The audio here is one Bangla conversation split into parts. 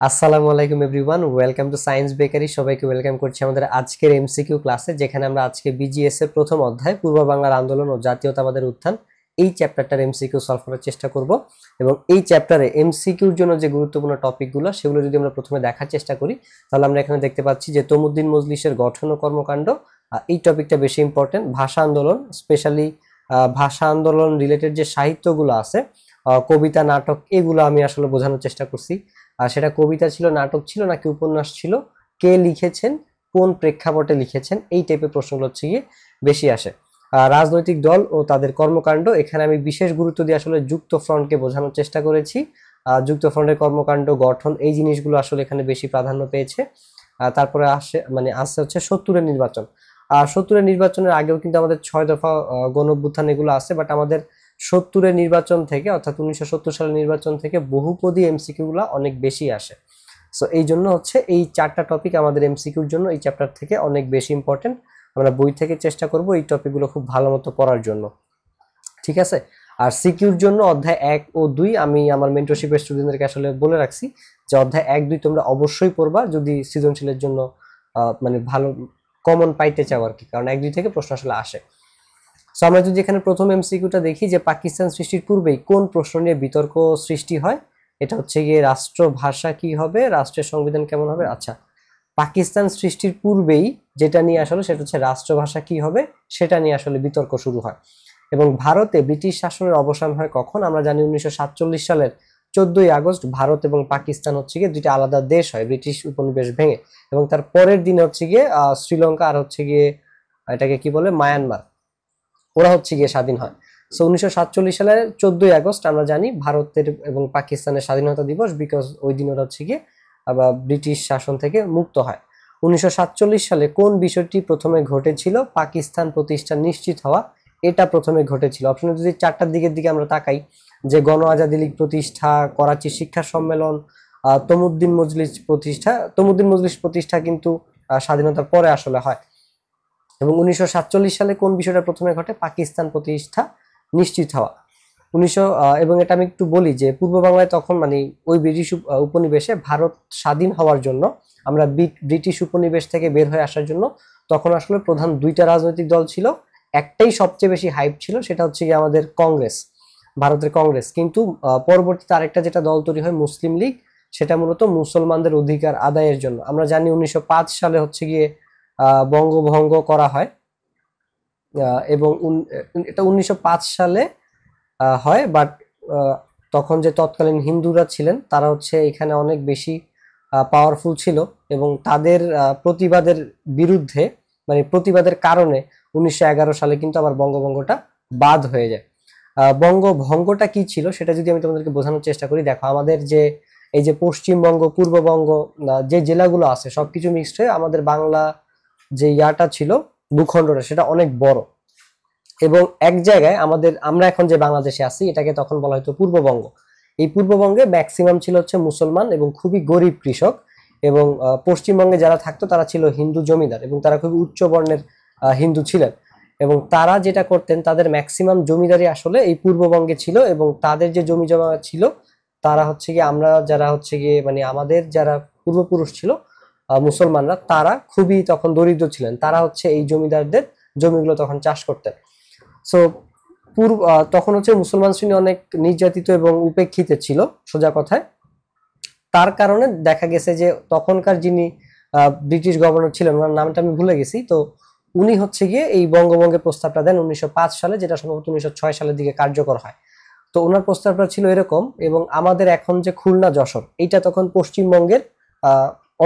আসসালামু আলাইকুম everyone, welcome to science bakery. সবাইকে ওয়েলকাম করছি আমাদের আজকের এমসিকিউ ক্লাসে, যেখানে আমরা আজকে বিজিএস এর প্রথম অধ্যায় পূর্ব বাংলার আন্দোলন ও জাতীয়তাবাদের উত্থান এই চ্যাপ্টারটার এমসিকিউ সলভ করার চেষ্টা করব। এবং এই চ্যাপ্টারে এমসিকিউর জন্য যে গুরুত্বপূর্ণ টপিকগুলো সেগুলো যদি আমরা প্রথমে দেখার চেষ্টা করি, তাহলে আমরা এখানে দেখতে পাচ্ছি যে তমুদ্দিন মজলিসের গঠন ও কর্মকাণ্ড, এই টপিকটা বেশি ইম্পর্টেন্ট। ভাষা আন্দোলন, স্পেশালি ভাষা আন্দোলন রিলেটেড যে সাহিত্যগুলো আছে, কবিতা, নাটক, এগুলো আমি আসলে বোঝানোর চেষ্টা করছি। আর সেটা কবিতা ছিল, নাটক ছিল, নাকি উপন্যাস ছিল, কে লিখেছেন, কোন প্রেক্ষাপটে লিখেছেন, এই টাইপের প্রশ্নগুলো হচ্ছে গিয়ে বেশি আসে। রাজনৈতিক দল ও তাদের কর্মকাণ্ড, এখানে আমি বিশেষ গুরুত্ব দিয়ে আসলে যুক্ত ফ্রন্টকে বোঝানোর চেষ্টা করেছি। যুক্ত ফ্রন্টের কর্মকাণ্ড, গঠন, এই জিনিসগুলো আসলে এখানে বেশি প্রাধান্য পেয়েছে। তারপরে আসছে হচ্ছে ৭০-এর নির্বাচন। আর ৭০-এর নির্বাচনের আগেও কিন্তু আমাদের ৬ দফা গণ অভ্যুত্থান এগুলো আছে, বাট আমাদের ৭০-এর নির্বাচন থেকে, অর্থাৎ ১৯৭০ সালের নির্বাচন থেকে বহুপদী এমসিকিউ গুলা অনেক বেশি আসে। সো এই জন্য হচ্ছে এই 4টা টপিক আমাদের এমসিকিউর জন্য এই চ্যাপ্টার থেকে অনেক বেশি ইম্পর্টেন্ট। আমরা বই থেকে চেষ্টা করব এই টপিকগুলো খুব ভালো মতো পড়ার জন্য, ঠিক আছে? আর সিকিউর জন্য অধ্যায় 1 ও 2 আমি আমার মেন্টরশিপের স্টুডেন্টদেরকে আসলে বলে রাখছি যে অধ্যায় 1, 2 তোমরা অবশ্যই পড়বা যদি সৃজনশীলের জন্য ভালো কমন পাইতে চাও আর কি, কারণ 1, 2 থেকে প্রশ্ন আসলে আসে। সো আমরা যদি এখানে প্রথম এমসিকিউটা দেখি যে পাকিস্তান সৃষ্টির পূর্বেই কোন প্রশ্ন নিয়ে বিতর্ক সৃষ্টি হয়, এটা হচ্ছে গিয়ে রাষ্ট্রভাষা কি হবে, রাষ্ট্রের সংবিধান কেমন হবে। আচ্ছা, পাকিস্তান সৃষ্টির পূর্বেই যেটা নিয়ে আসলে সেটা হচ্ছে রাষ্ট্রভাষা কি হবে, সেটা নিয়ে আসলে বিতর্ক শুরু হয়। এবং ভারতে ব্রিটিশ শাসনের অবসান হয় কখন? আমরা জানি 1947 সালের 14ই আগস্ট ভারত এবং পাকিস্তান হচ্ছে গিয়ে দুইটা আলাদা দেশ হয় ব্রিটিশ উপনিবেশ ভেঙে। এবং তার পরের দিন হচ্ছে গিয়ে শ্রীলঙ্কা আর হচ্ছে গিয়ে এটাকে কি বলে, মায়ানমার, ওরা হচ্ছে গিয়ে স্বাধীন হয়। সো 1947 সালের 14ই আগস্ট আমরা জানি ভারতের এবং পাকিস্তানের স্বাধীনতা দিবস, বিকজ ওই দিন ওরা হচ্ছে গিয়ে আবার ব্রিটিশ শাসন থেকে মুক্ত হয়। 1947 সালে কোন বিষয়টি প্রথমে ঘটেছিল? পাকিস্তান প্রতিষ্ঠা নিশ্চিত হওয়া, এটা প্রথমে ঘটেছিল। অপশনে যদি 4টার দিকে আমরা তাকাই, যে গণ আজাদি লীগ প্রতিষ্ঠা, করাচি শিক্ষা সম্মেলন, তমুদ্দিন মজলিস প্রতিষ্ঠা কিন্তু স্বাধীনতার পরে আসলে হয়। এবং 1947 সালে কোন বিষয়টা প্রথমে ঘটে? পাকিস্তান প্রতিষ্ঠা নিশ্চিত হওয়া। এবং এটা আমি একটু বলি যে পূর্ব বাংলায় তখন ওই ব্রিটিশ উপনিবেশে ভারত স্বাধীন হওয়ার জন্য, আমরা ব্রিটিশ উপনিবেশ থেকে বের হয়ে আসার জন্য তখন আসলে প্রধান 2টা রাজনৈতিক দল ছিল। একটাই সবচেয়ে বেশি হাইপ ছিল, সেটা হচ্ছে গিয়ে আমাদের কংগ্রেস, ভারতের কংগ্রেস। কিন্তু পরবর্তীতে আরেকটা যেটা দল তৈরি হয়, মুসলিম লীগ, সেটা মূলত মুসলমানদের অধিকার আদায়ের জন্য। আমরা জানি 1905 সালে হচ্ছে গিয়ে বঙ্গভঙ্গ করা হয়, এবং এটা 1905 সালে হয়। বাট তখন যে তৎকালীন হিন্দুরা ছিলেন তারা হচ্ছে এখানে অনেক বেশি পাওয়ারফুল ছিল, এবং তাদের প্রতিবাদের বিরুদ্ধে, প্রতিবাদের কারণে 1911 সালে কিন্তু আবার বঙ্গভঙ্গটা বাদ হয়ে যায়। বঙ্গভঙ্গটা কি ছিল সেটা যদি আমি তোমাদেরকে বোঝানোর চেষ্টা করি, দেখো আমাদের যে এই যে পশ্চিমবঙ্গ, পূর্ববঙ্গ, যে জেলাগুলো আছে সবকিছু মিক্সড হয়ে আমাদের বাংলা যে ইয়াটা ছিল, ভূখণ্ডটা, সেটা অনেক বড়। এবং এক জায়গায় আমরা এখন যে বাংলাদেশে আছি এটাকে তখন বলা হতো পূর্ববঙ্গ। এই পূর্ববঙ্গে ম্যাক্সিমাম ছিল হচ্ছে মুসলমান এবং খুবই গরিব কৃষক। এবং পশ্চিমবঙ্গে যারা থাকতো তারা ছিল হিন্দু জমিদার, এবং তারা খুবই উচ্চ বর্ণের হিন্দু ছিলেন। এবং তারা যেটা করতেন, তাদের ম্যাক্সিমাম জমিদারি আসলে এই পূর্ববঙ্গে ছিল। এবং তাদের যে জমি জমা ছিল, তারা হচ্ছে গিয়ে, আমরা যারা হচ্ছে গিয়ে আমাদের যারা পূর্বপুরুষ ছিল মুসলমানরা, তারা খুবই তখন দরিদ্র ছিলেন। তারা হচ্ছে এই জমিদারদের জমিগুলো তখন চাষ করতেন। সো তখন হচ্ছে মুসলমান শ্রেণী অনেক নির্যাতিত এবং উপেক্ষিত ছিল, সোজা কথায়। তার কারণে দেখা গেছে যে তখনকার যিনি ব্রিটিশ গভর্নর ছিলেন, ওনার নামটা আমি ভুলে গেছি, তো উনি হচ্ছে গিয়ে এই বঙ্গভঙ্গের প্রস্তাবটা দেন 1905 সালে, যেটা সম্ভবত 1906 সালের দিকে কার্যকর হয়। তো ওনার প্রস্তাবটা ছিল এরকম। এবং আমাদের এখন যে খুলনা যশোর, এইটা তখন পশ্চিমবঙ্গের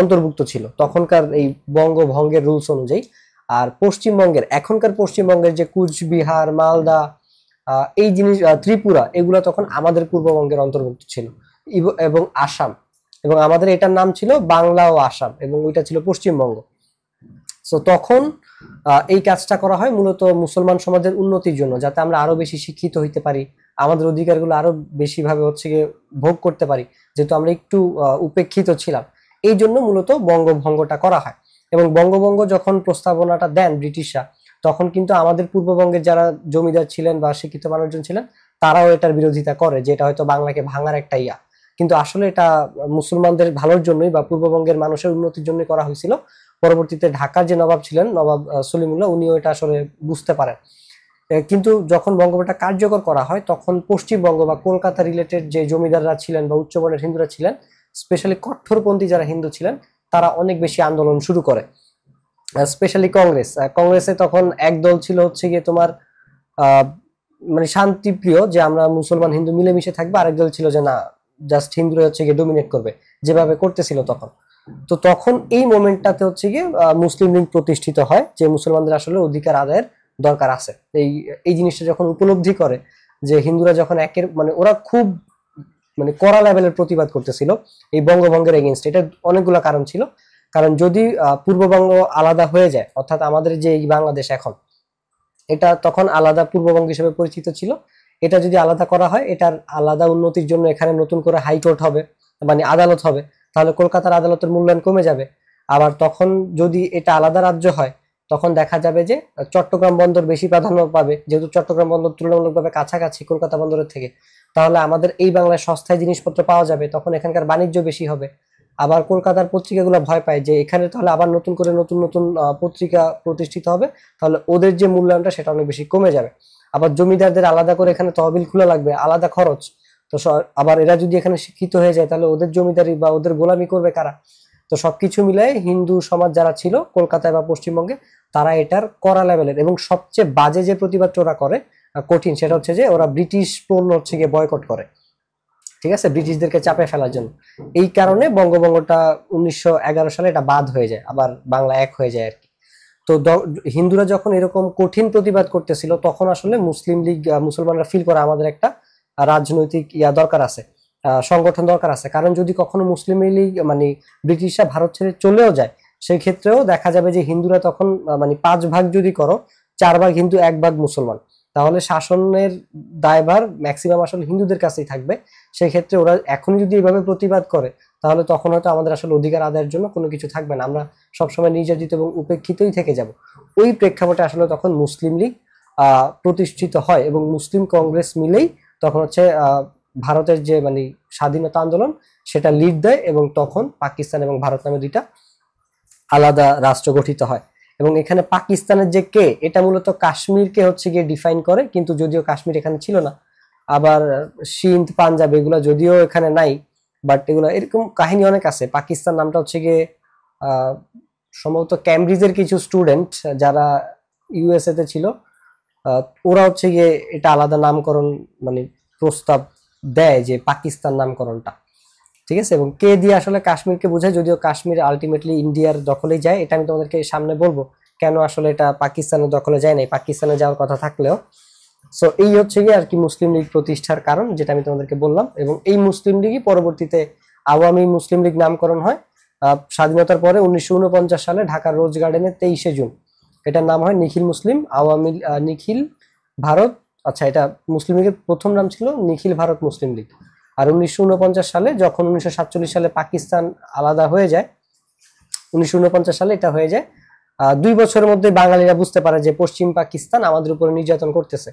অন্তর্ভুক্ত ছিল তখনকার এই বঙ্গভঙ্গের রুলস অনুযায়ী। আর এখনকার পশ্চিমবঙ্গের যে কুচবিহার, মালদা, এই জিনিস, ত্রিপুরা, এগুলো তখন আমাদের পূর্ববঙ্গের অন্তর্ভুক্ত ছিল, এবং আসাম। এবং আমাদের এটার নাম ছিল বাংলা ও আসাম, এবং ওইটা ছিল পশ্চিমবঙ্গ। সো তখন এই কাজটা করা হয় মূলত মুসলমান সমাজের উন্নতির জন্য, যাতে আমরা আরো বেশি শিক্ষিত হইতে পারি, আমাদের অধিকারগুলো আরো বেশি ভাবে হচ্ছে গিয়ে ভোগ করতে পারি, যেহেতু আমরা একটু উপেক্ষিত ছিলাম। এই জন্য মূলত বঙ্গভঙ্গটা করা হয়। এবং বঙ্গভঙ্গ যখন প্রস্তাবনাটা দেন ব্রিটিশরা, তখন কিন্তু আমাদের পূর্ববঙ্গের যারা জমিদার ছিলেন বা শিক্ষিত মানুষজন ছিলেন, তারাও এটার বিরোধিতা করে, যেটা হয়তো বাংলাকে ভাঙার একটা ইয়া। কিন্তু আসলে এটা মুসলমানদের ভালোর জন্যই বা পূর্ববঙ্গের মানুষের উন্নতির জন্য করা হয়েছিল। পরবর্তীতে ঢাকার যে নবাব ছিলেন, নবাব সলিমুল্লাহ, উনিও এটা আসলে বুঝতে পারেন। কিন্তু যখন বঙ্গবটা কার্যকর করা হয় তখন পশ্চিমবঙ্গ বা কলকাতা রিলেটেড যে জমিদাররা ছিলেন বা উচ্চবর্ণের হিন্দুরা ছিলেন, স্পেশালি কট্টরপন্থী যারা হিন্দু ছিলেন, তারা অনেক বেশি আন্দোলন শুরু করে। স্পেশালি কংগ্রেসে তখন এক দল ছিল হচ্ছে গিয়ে তোমার মানে শান্তিপ্রিয়, যে আমরা মুসলমান হিন্দু মিলেমিশে থাকবো, আরেক দল ছিল যে না, জাস্ট হিন্দুরা হচ্ছে গিয়ে ডোমিনেট করবে, যেভাবে করতেছিল তখন। তো তখন এই মোমেন্টটাতে হচ্ছে গিয়ে মুসলিম লীগ প্রতিষ্ঠিত হয়, যে মুসলমানদের আসলে অধিকার আদায়ের দরকার আছে। এই জিনিসটা যখন উপলব্ধি করে যে হিন্দুরা যখন একের মানে ওরা খুব মানে কড়া লেভেলের প্রতিবাদ করতেছিল এই বঙ্গভঙ্গের এগেনস্ট, এটা অনেকগুলো কারণ ছিল। কারণ যদি পূর্ববঙ্গ আলাদা হয়ে যায়, অর্থাৎ আমাদের যে এই বাংলাদেশ এখন, এটা তখন আলাদা পূর্ববঙ্গ হিসেবে পরিচিত ছিল, এটা যদি আলাদা করা হয়, এটার আলাদা উন্নতির জন্য এখানে নতুন করে হাইকোর্ট হবে, মানে আদালত হবে, তাহলে কলকাতার আদালতের মূল্যায়ন কমে যাবে। আবার তখন যদি এটা আলাদা রাজ্য হয়, তখন দেখা যাবে যে চট্টগ্রাম বন্দর বেশি প্রাধান্য পাবে, যেহেতু চট্টগ্রাম বন্দর তুলনামূলকভাবে কাছাকাছি কলকাতা বন্দরের থেকে, তাহলে আমাদের এই বাংলায় সস্তায় জিনিসপত্র পাওয়া যাবে, তখন এখানকার বাণিজ্য বেশি হবে। আবার কলকাতার পত্রিকাগুলো ভয় পায় যে এখানে তাহলে আবার নতুন করে নতুন নতুন পত্রিকা প্রতিষ্ঠিত হবে, তাহলে ওদের যে মূল্যায়নটা সেটা অনেক বেশি কমে যাবে। আবার জমিদারদের আলাদা করে এখানে তহবিল খোলা লাগবে, আলাদা খরচ। তো আবার এরা যদি এখানে শিক্ষিত হয়ে যায়, তাহলে ওদের জমিদারি বা ওদের গোলামি করবে কারা? তো সবকিছু মিলাই হিন্দু সমাজ যারা ছিল কলকাতায় বা পশ্চিমবঙ্গে, তারা এটার কড়া লেভেলের এবং সবচেয়ে বাজে যে প্রতিবাদটা ওরা করে, কঠিন, সেটা হচ্ছে যে ওরা ব্রিটিশ পণ্য হচ্ছে গিয়ে বয়কট করে, ঠিক আছে, ব্রিটিশদেরকে চাপে ফেলার জন্য। এই কারণে বঙ্গভঙ্গটা 1911 সালে এটা বাদ হয়ে যায়, আবার বাংলা এক হয়ে যায় আর কি। তো হিন্দুরা যখন এরকম কঠিন প্রতিবাদ করতেছিল, তখন আসলে মুসলিম লীগ মুসলমানরা ফিল করে আমাদের একটা রাজনৈতিক দরকার আছে, সংগঠন দরকার আছে। কারণ যদি কখনো মুসলিম লীগ মানে ব্রিটিশরা ভারত ছেড়ে চলেও যায়, সেই ক্ষেত্রেও দেখা যাবে যে হিন্দুরা তখন মানে 5 ভাগ যদি করো, 4 ভাগ হিন্দু, 1 ভাগ মুসলমান, তাহলে শাসনের দায়ভার ম্যাক্সিমাম আসলে হিন্দুদের কাছেই থাকবে। সেই ক্ষেত্রে ওরা এখনই যদি এইভাবে প্রতিবাদ করে, তাহলে তখন হয়তো আমাদের আসলে অধিকার আদায়ের জন্য কোনো কিছু থাকবে না, আমরা সবসময় নির্যাতিত এবং উপেক্ষিতই থেকে যাব। ওই প্রেক্ষাপটে আসলে তখন মুসলিম লীগ প্রতিষ্ঠিত হয় এবং মুসলিম কংগ্রেস মিলেই তখন হচ্ছে ভারতের যে মানে স্বাধীনতা আন্দোলন সেটা লিড দেয়, এবং তখন পাকিস্তান এবং ভারত নামে দুইটা আলাদা রাষ্ট্র গঠিত হয়। এবং এখানে পাকিস্তানের যে কে, এটা মূলত কাশ্মীরকে হচ্ছে গিয়ে ডিফাইন করে, কিন্তু যদিও কাশ্মীর এখানে ছিল না। আবার সিন্ধ, পাঞ্জাব এগুলো যদিও এখানে নাই, বাট এগুলো এরকম কাহিনী অনেক আছে। পাকিস্তান নামটা হচ্ছে গিয়ে সম্ভবত ক্যামব্রিজের কিছু স্টুডেন্ট যারা ইউএসএ তে ছিল, ওরা হচ্ছে গিয়ে এটা আলাদা নামকরণ মানে প্রস্তাব দেয় যে পাকিস্তান নামকরণটা, ঠিক আছে। এবং কে দিয়ে আসলে কাশ্মীরকে বোঝায়, যদিও কাশ্মীর আলটিমেটলি ইন্ডিয়ার দখলেই যায়, এটা আমি তোমাদেরকে সামনে বলবো কেন আসলে এটা পাকিস্তানের দখলে যায় নাই, পাকিস্তানে যাওয়ার কথা থাকলেও। সো এই হচ্ছে গিয়ে আর কি মুসলিম লীগ প্রতিষ্ঠার কারণ, যেটা আমি তোমাদেরকে বললাম। এবং এই মুসলিম লীগই পরবর্তীতে আওয়ামী মুসলিম লীগ নামকরণ হয় স্বাধীনতার পরে 1949 সালে ঢাকার রোজ গার্ডেনে 23শে জুন। এটার নাম হয় নিখিল মুসলিম আওয়ামী নিখিল ভারত, আচ্ছা, এটা মুসলিম লীগের প্রথম নাম ছিল নিখিল ভারত মুসলিম লীগ। আর 1949 সালে যখন 1947 সালে পাকিস্তান আলাদা হয়ে যায়, 1949 সালে এটা হয়ে যায়, 2 বছরের মধ্যে বাঙালিরা বুঝতে পারে যে পশ্চিম পাকিস্তান আমাদের উপরে নির্যাতন করতেছে।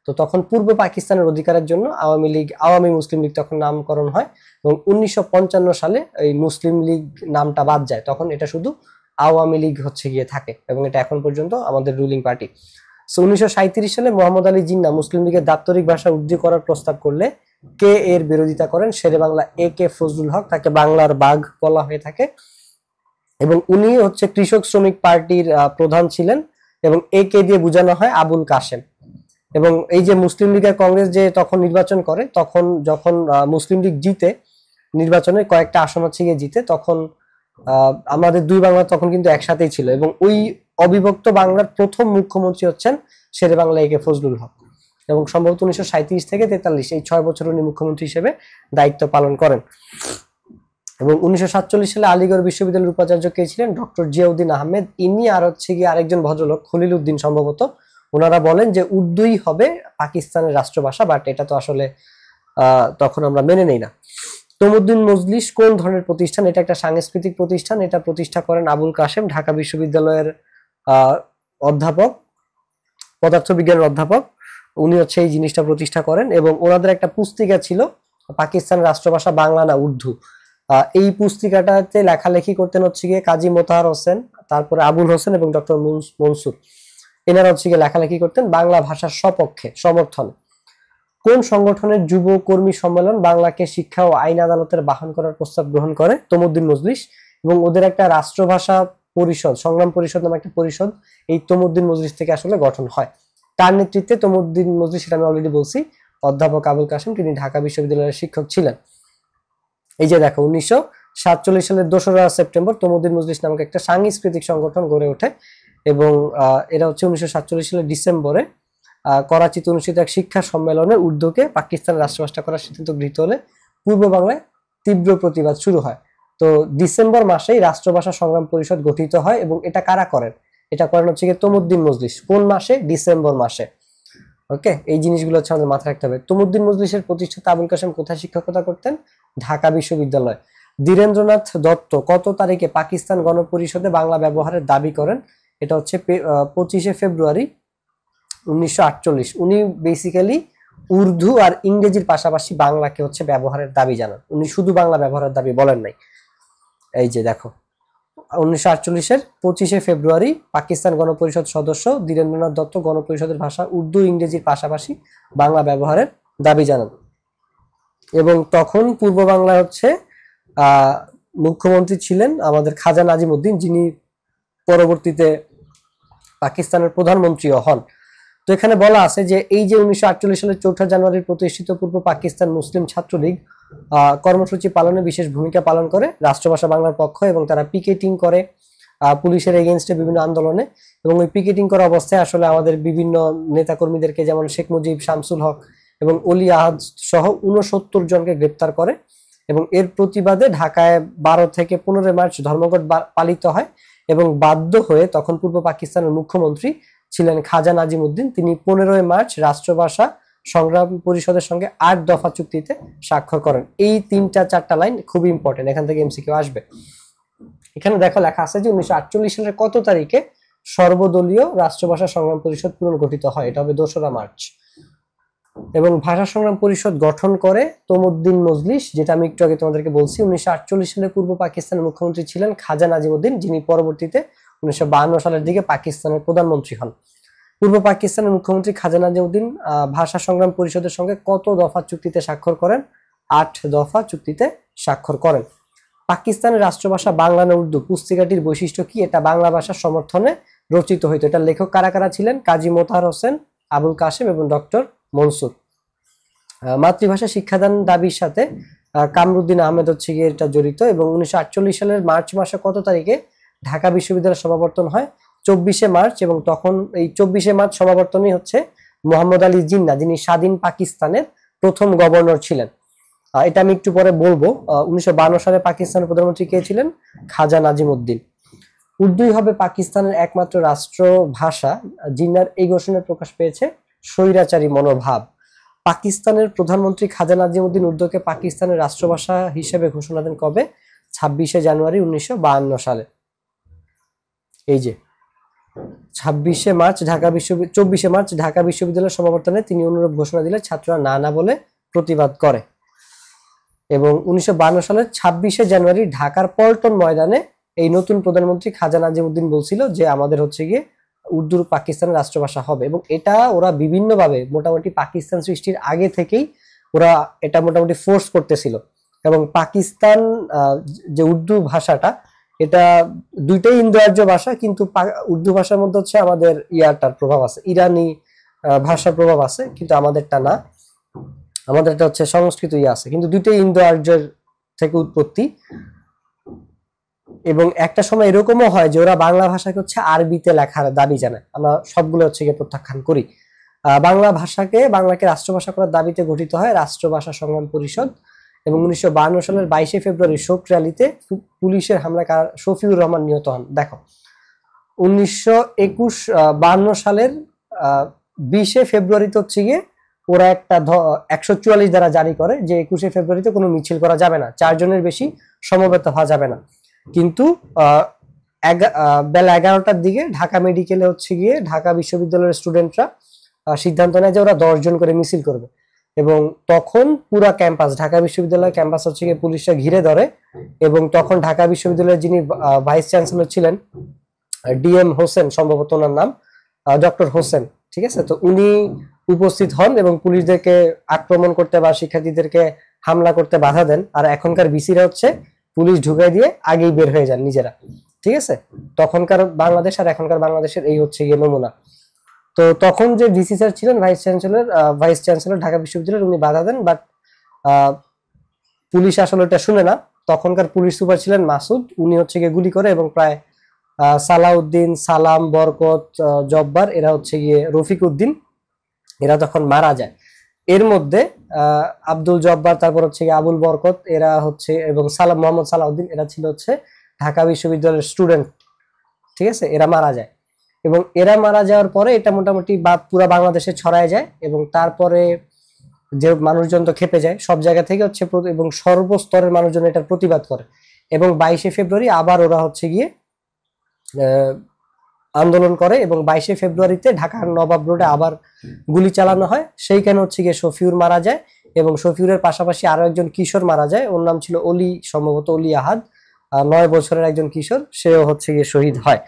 তো তখন পূর্ব পাকিস্তানের অধিকারের জন্য আওয়ামী লীগ, আওয়ামী মুসলিম লীগ তখন নামকরণ হয়। এবং 1955 সালে এই মুসলিম লীগ নামটা বাদ যায়, তখন এটা শুধু আওয়ামী লীগ হচ্ছে গিয়ে থাকে, এবং এটা এখন পর্যন্ত আমাদের রুলিং পার্টি। সো 1937 সালে মোহাম্মদ আলী জিন্নাহ মুসলিম লীগের দাপ্তরিক ভাষা উর্দু করার প্রস্তাব করলে কে এর বিরোধিতা করেন শেরে বাংলা এ কে ফজলুল হক, তাকে বাংলার বাঘ বলা হয়ে থাকে। এবং উনি হচ্ছে কৃষক শ্রমিক পার্টির প্রধান ছিলেন, এবং এ কে দিয়ে বোঝানো হয় আবুল কাশেম। এবং এই যে মুসলিম লীগ আর কংগ্রেস যে তখন নির্বাচন করে, তখন যখন মুসলিম লীগ জিতে নির্বাচনে কয়েকটা আসন হচ্ছে গিয়ে জিতে, তখন আমাদের দুই বাংলা তখন কিন্তু একসাথেই ছিল। এবং ওই অবিভক্ত বাংলার প্রথম মুখ্যমন্ত্রী হচ্ছেন শেরে বাংলা এ কে ফজলুল হক। এবং সম্ভবত 1937 থেকে 43 এই 6 বছর উনি মুখ্যমন্ত্রী হিসেবে দায়িত্ব পালন করেন। এবং 1947 সালে আলিগড় বিশ্ববিদ্যালয়ের উপাচার্য কে ছিলেন? ডক্টর জিয়াউদ্দিন আহমেদ। ইনি আর হচ্ছে গিয়ে আরেকজন ভদ্রলোক খলিল উদ্দিন সম্ভবত, ওনারা বলেন যে উর্দুই হবে পাকিস্তানের রাষ্ট্রভাষা, বাট এটা তো আসলে তখন আমরা মেনে নেই না। তমুদ্দিন মজলিস কোন ধরনের প্রতিষ্ঠান? এটা একটা সাংস্কৃতিক প্রতিষ্ঠান, এটা প্রতিষ্ঠা করেন আবুল কাশেম, ঢাকা বিশ্ববিদ্যালয়ের অধ্যাপক, পদার্থবিজ্ঞানের অধ্যাপক। উনি হচ্ছে এই জিনিসটা প্রতিষ্ঠা করেন। এবং ওনাদের একটা পুস্তিকা ছিল পাকিস্তান রাষ্ট্রভাষা বাংলা না উর্দু। এই পুস্তিকাটাতে লেখালেখি করতেন হচ্ছে গিয়ে কাজী মোতাহার হোসেন, তারপরে আবুল হোসেন এবং ডক্টর মনসুর। এনারা হচ্ছে গিয়ে লেখালেখি করতেন বাংলা ভাষার সপক্ষে, সমর্থনে। কোন সংগঠনের যুব কর্মী সম্মেলন বাংলাকে শিক্ষা ও আইন আদালতের বাহন করার প্রস্তাব গ্রহণ করে? তমুদ্দিন মজলিস। এবং ওদের একটা রাষ্ট্রভাষা পরিষদ, সংগ্রাম পরিষদ নামে একটা পরিষদ এই তমুদ্দিন মজলিস থেকে আসলে গঠন হয়। তার নেতৃত্বে তমুদ্দিন মজলিস, সেটা আমি অলরেডি বলছি, অধ্যাপক আবুল কাসেম, তিনি ঢাকা বিশ্ববিদ্যালয়ের শিক্ষক ছিলেন। এই যে দেখো 1947 সালের 2রা সেপ্টেম্বর তমুদ্দিন মজলিস নামক একটা সাংস্কৃতিক সংগঠন গড়ে ওঠে এবং এরা হচ্ছে 1947 সালের ডিসেম্বরে করাচিতে অনুষ্ঠিত এক শিক্ষা সম্মেলনে উর্দুকে পাকিস্তানের রাষ্ট্রভাষা করার সিদ্ধান্ত গৃহীত হলে পূর্ব বাংলায় তীব্র প্রতিবাদ শুরু হয়। তো ডিসেম্বর মাসেই রাষ্ট্রভাষা সংগ্রাম পরিষদ গঠিত হয় এবং এটা কারা করেন? এটা করেন হচ্ছে গিয়ে তমুদ্দিন মজলিস। কোন মাসে? ডিসেম্বর মাসে। ওকে, এই জিনিসগুলো হচ্ছে আমাদের মাথায় রাখতে হবে। তমুদ্দিন মজলিসের প্রতিষ্ঠাতা আবুল কাসেম কোথায় শিক্ষকতা করতেন? ঢাকা বিশ্ববিদ্যালয়। ধীরেন্দ্রনাথ দত্ত কত তারিখে পাকিস্তান গণপরিষদে বাংলা ব্যবহারের দাবি করেন? এটা হচ্ছে 25শে ফেব্রুয়ারি 1948। উনি বেসিক্যালি উর্দু আর ইংরেজির পাশাপাশি বাংলাকে হচ্ছে ব্যবহারের দাবি জানান। উনি শুধু বাংলা ব্যবহারের দাবি বলেন নাই। এই যে দেখো 1948-এর 25শে ফেব্রুয়ারি পাকিস্তান গণপরিষদ সদস্য ধীরেন্দ্রনাথ দত্ত গণপরিষদের ভাষা উর্দু ইংরেজির পাশাপাশি বাংলা ব্যবহারের দাবি জানান। এবং তখন পূর্ব বাংলায় হচ্ছে মুখ্যমন্ত্রী ছিলেন আমাদের খাজা নাজিমউদ্দিন, যিনি পরবর্তীতে পাকিস্তানের প্রধানমন্ত্রীও হন। তো এখানে বলা আছে যে এই যে 1948 সালের 4 জানুয়ারি প্রতিষ্ঠিত পূর্ব পাকিস্তান মুসলিম ছাত্রলীগ কর্মসূচি পালনে বিশেষ ভূমিকা পালন করে রাষ্ট্রভাষা বাংলার পক্ষ, এবং তারা পিকেটিং করে পুলিশের এগেইনস্টে বিভিন্ন আন্দোলনে। এবং ওই পিকেটিং করা অবস্থায় আসলে আমাদের বিভিন্ন নেতাকর্মীদেরকে, যেমন শেখ মুজিব, শামসুল হক এবং অলি আহাদ সহ 69 জনকে গ্রেপ্তার করে। এবং এর প্রতিবাদে ঢাকায় 12 থেকে 15 মার্চ ধর্মঘট পালিত হয় এবং বাধ্য হয়ে তখন পূর্ব পাকিস্তানের মুখ্যমন্ত্রী ছিলেন খাজা নাজিমউদ্দিন, তিনি 15 মার্চ রাষ্ট্রভাষা সংগ্রাম পরিষদের সঙ্গে 8 দফা চুক্তিতে স্বাক্ষর করেন। এই 3-4টা লাইন খুবই ইম্পর্টেন্ট, এখান থেকে এমসিকিউ আসবে। এখানে দেখো লেখা আছে যে 1948 সালের কত তারিখে সর্বদলীয় রাষ্ট্রভাষা সংগ্রাম পরিষদ পুনর্গঠিত হয়? এটা হবে 2রা মার্চ। এবং ভাষা সংগ্রাম পরিষদ গঠন করে তমুদ্দিন মজলিস, যেটা আমি একটু আগে তোমাদেরকে বলছি। 1948 সালে পূর্ব পাকিস্তানের মুখ্যমন্ত্রী ছিলেন খাজা নাজিমউদ্দিন, যিনি পরবর্তীতে 1952 সালের দিকে পাকিস্তানের প্রধানমন্ত্রী হন। পূর্ব পাকিস্তানের মুখ্যমন্ত্রী খাজা নাজিমউদ্দিন ভাষা সংগ্রাম পরিষদের সঙ্গে কত দফা চুক্তিতে স্বাক্ষর করেন? 8 দফা চুক্তিতে স্বাক্ষর করেন। পাকিস্তানের রাষ্ট্রভাষা বাংলা না উর্দু পুস্তিকাটির বৈশিষ্ট্য কি? এটা বাংলা ভাষার সমর্থনে রচিত হইতো। এটা লেখক কারা কারা ছিলেন? কাজী মোতাহার হোসেন, আবুল কাসেম এবং ডক্টর মনসুর। মাতৃভাষা শিক্ষাদান দাবির সাথে কামরুদ্দিন আহমেদ হচ্ছে গিয়ে এটা জড়িত। এবং 1948 সালের মার্চ মাসে কত তারিখে ঢাকা বিশ্ববিদ্যালয়ের সমাবর্তন হয়? 24শে মার্চ। এবং তখন এই 24শে মার্চ সমাবর্তনই হচ্ছে মোহাম্মদ আলী জিন্নাহ, যিনি স্বাধীন পাকিস্তানের প্রথম গভর্নর ছিলেন। এটা আমি একটু পরে বলবো। 1952 সালে পাকিস্তানের প্রধানমন্ত্রী কে ছিলেন? খাজা নাজিমউদ্দিন। উর্দুই হবে পাকিস্তানের একমাত্র রাষ্ট্রভাষা। জিন্নাহর এই ঘোষণায় প্রকাশ পেয়েছে স্বৈরাচারী মনোভাব। পাকিস্তানের প্রধানমন্ত্রী খাজা নাজিমউদ্দিন উর্দুকে পাকিস্তানের রাষ্ট্রভাষা হিসেবে ঘোষণা দেন কবে? 26শে জানুয়ারি 1952 সালে। এই যে 24শে মার্চ ঢাকা বিশ্ববিদ্যালয়ের সমাবর্তনে তিনি অনুরূপ ঘোষণা দিলে ছাত্ররা না না বলে প্রতিবাদ করে। এবং 1952 সালের 26শে জানুয়ারি ঢাকার পল্টন ময়দানে এই নতুন প্রধানমন্ত্রী খাজা নাজিমউদ্দিন বলছিল যে আমাদের হচ্ছে গিয়ে উর্দু পাকিস্তানের রাষ্ট্রভাষা হবে। এবং এটা ওরা বিভিন্নভাবে মোটামুটি পাকিস্তান সৃষ্টির আগে থেকেই ওরা এটা মোটামুটি ফোর্স করতেছিল। এবং পাকিস্তান যে উর্দু ভাষাটা, এটা দুইটাই ইন্দো আর্য ভাষা, কিন্তু উর্দু ভাষার মধ্যে হচ্ছে আমাদের ইয়ারটার প্রভাব আছে, ইরানি ভাষার প্রভাব আছে, কিন্তু আমাদেরটা না। আমাদেরটা হচ্ছে সংস্কৃত আছে, কিন্তু দুইটাই ইন্দো আর্যের থেকে উৎপত্তি। এবং একটা সময় এরকমও হয় যে ওরা বাংলা ভাষাকে হচ্ছে আরবিতে লেখার দাবি জানায়। আমরা সবগুলো হচ্ছে গিয়ে প্রত্যাখ্যান করি। বাংলাকে রাষ্ট্রভাষা করার দাবিতে গঠিত হয় রাষ্ট্রভাষা সংগ্রাম পরিষদ। এবং 1952 সালের 22শে ফেব্রুয়ারি শোক র্যালিতে পুলিশের হামলায় শফিউর রহমান নিহত হন। দেখো 1952 সালের 20শে ফেব্রুয়ারিতে হচ্ছে গিয়ে ওরা একটা 144 ধারা জারি করে যে 21শে ফেব্রুয়ারিতে কোনো মিছিল করা যাবে না, 4 জনের বেশি সমবেত হওয়া যাবে না। কিন্তু বেলা 11টার দিকে ঢাকা মেডিকেলে হচ্ছে গিয়ে ঢাকা বিশ্ববিদ্যালয়ের স্টুডেন্টরা সিদ্ধান্ত নেয় যে ওরা 10 জন করে মিছিল করবে। এবং তখন পুরা ক্যাম্পাস, ঢাকা বিশ্ববিদ্যালয়ের ক্যাম্পাস হচ্ছে গিয়ে পুলিশরা ঘিরে ধরে। এবং তখন ঢাকা বিশ্ববিদ্যালয়ের যিনি ভাইস চ্যান্সেলর ছিলেন, ডিএম হোসেন সম্ভবত ওনার নাম, ডক্টর হোসেন, ঠিক আছে। তো উনি উপস্থিত হন এবং পুলিশদেরকে আক্রমণ করতে বা শিক্ষার্থীদেরকে হামলা করতে বাধা দেন। আর এখনকার ভিসিরা হচ্ছে পুলিশ ঢুকাই দিয়ে আগেই বের হয়ে যান নিজেরা, ঠিক আছে। তখনকার বাংলাদেশ আর এখনকার বাংলাদেশের এই হচ্ছে গিয়ে নমুনা। তো তখন যে ভিসি স্যার ছিলেন, ভাইস চ্যান্সেলর ঢাকা বিশ্ববিদ্যালয়ের, উনি বাধা দেন, বাট পুলিশ আসলে এটা শুনে না। তখনকার পুলিশ সুপার ছিলেন মাসুদ, উনি হচ্ছে গিয়ে গুলি করে এবং প্রায় সালাউদ্দিন, সালাম, বরকত, জব্বার, এরা হচ্ছে গিয়ে রফিক উদ্দিন, এরা তখন মারা যায়। এর মধ্যে আব্দুল জব্বার, তারপর হচ্ছে গিয়ে আবুল বরকত, এরা হচ্ছে, এবং মোহাম্মদ সালাউদ্দিন, এরা ছিল হচ্ছে ঢাকা বিশ্ববিদ্যালয়ের স্টুডেন্ট, ঠিক আছে। এরা মারা যায় এবং এরা মারা যাওয়ার পরে এটা মোটামুটি পুরো বাংলাদেশে ছড়ায় যায়। এবং তারপরে যে মানুষজন তো খেপে যায়, সব জায়গা থেকে হচ্ছে, এবং সর্বস্তরের মানুষজন এটার প্রতিবাদ করে। এবং 22শে ফেব্রুয়ারি আবার ওরা হচ্ছে গিয়ে আন্দোলন করে এবং 22শে ফেব্রুয়ারিতে ঢাকার নবাব রোডে আবার গুলি চালানো হয়। সেইখানে হচ্ছে গিয়ে শফিউর মারা যায় এবং শফিউরের পাশাপাশি আরো একজন কিশোর মারা যায়, ওর নাম ছিল অলি, সম্ভবত অলি আহাদ, 9 বছরের একজন কিশোর, সেও হচ্ছে গিয়ে শহীদ হয়।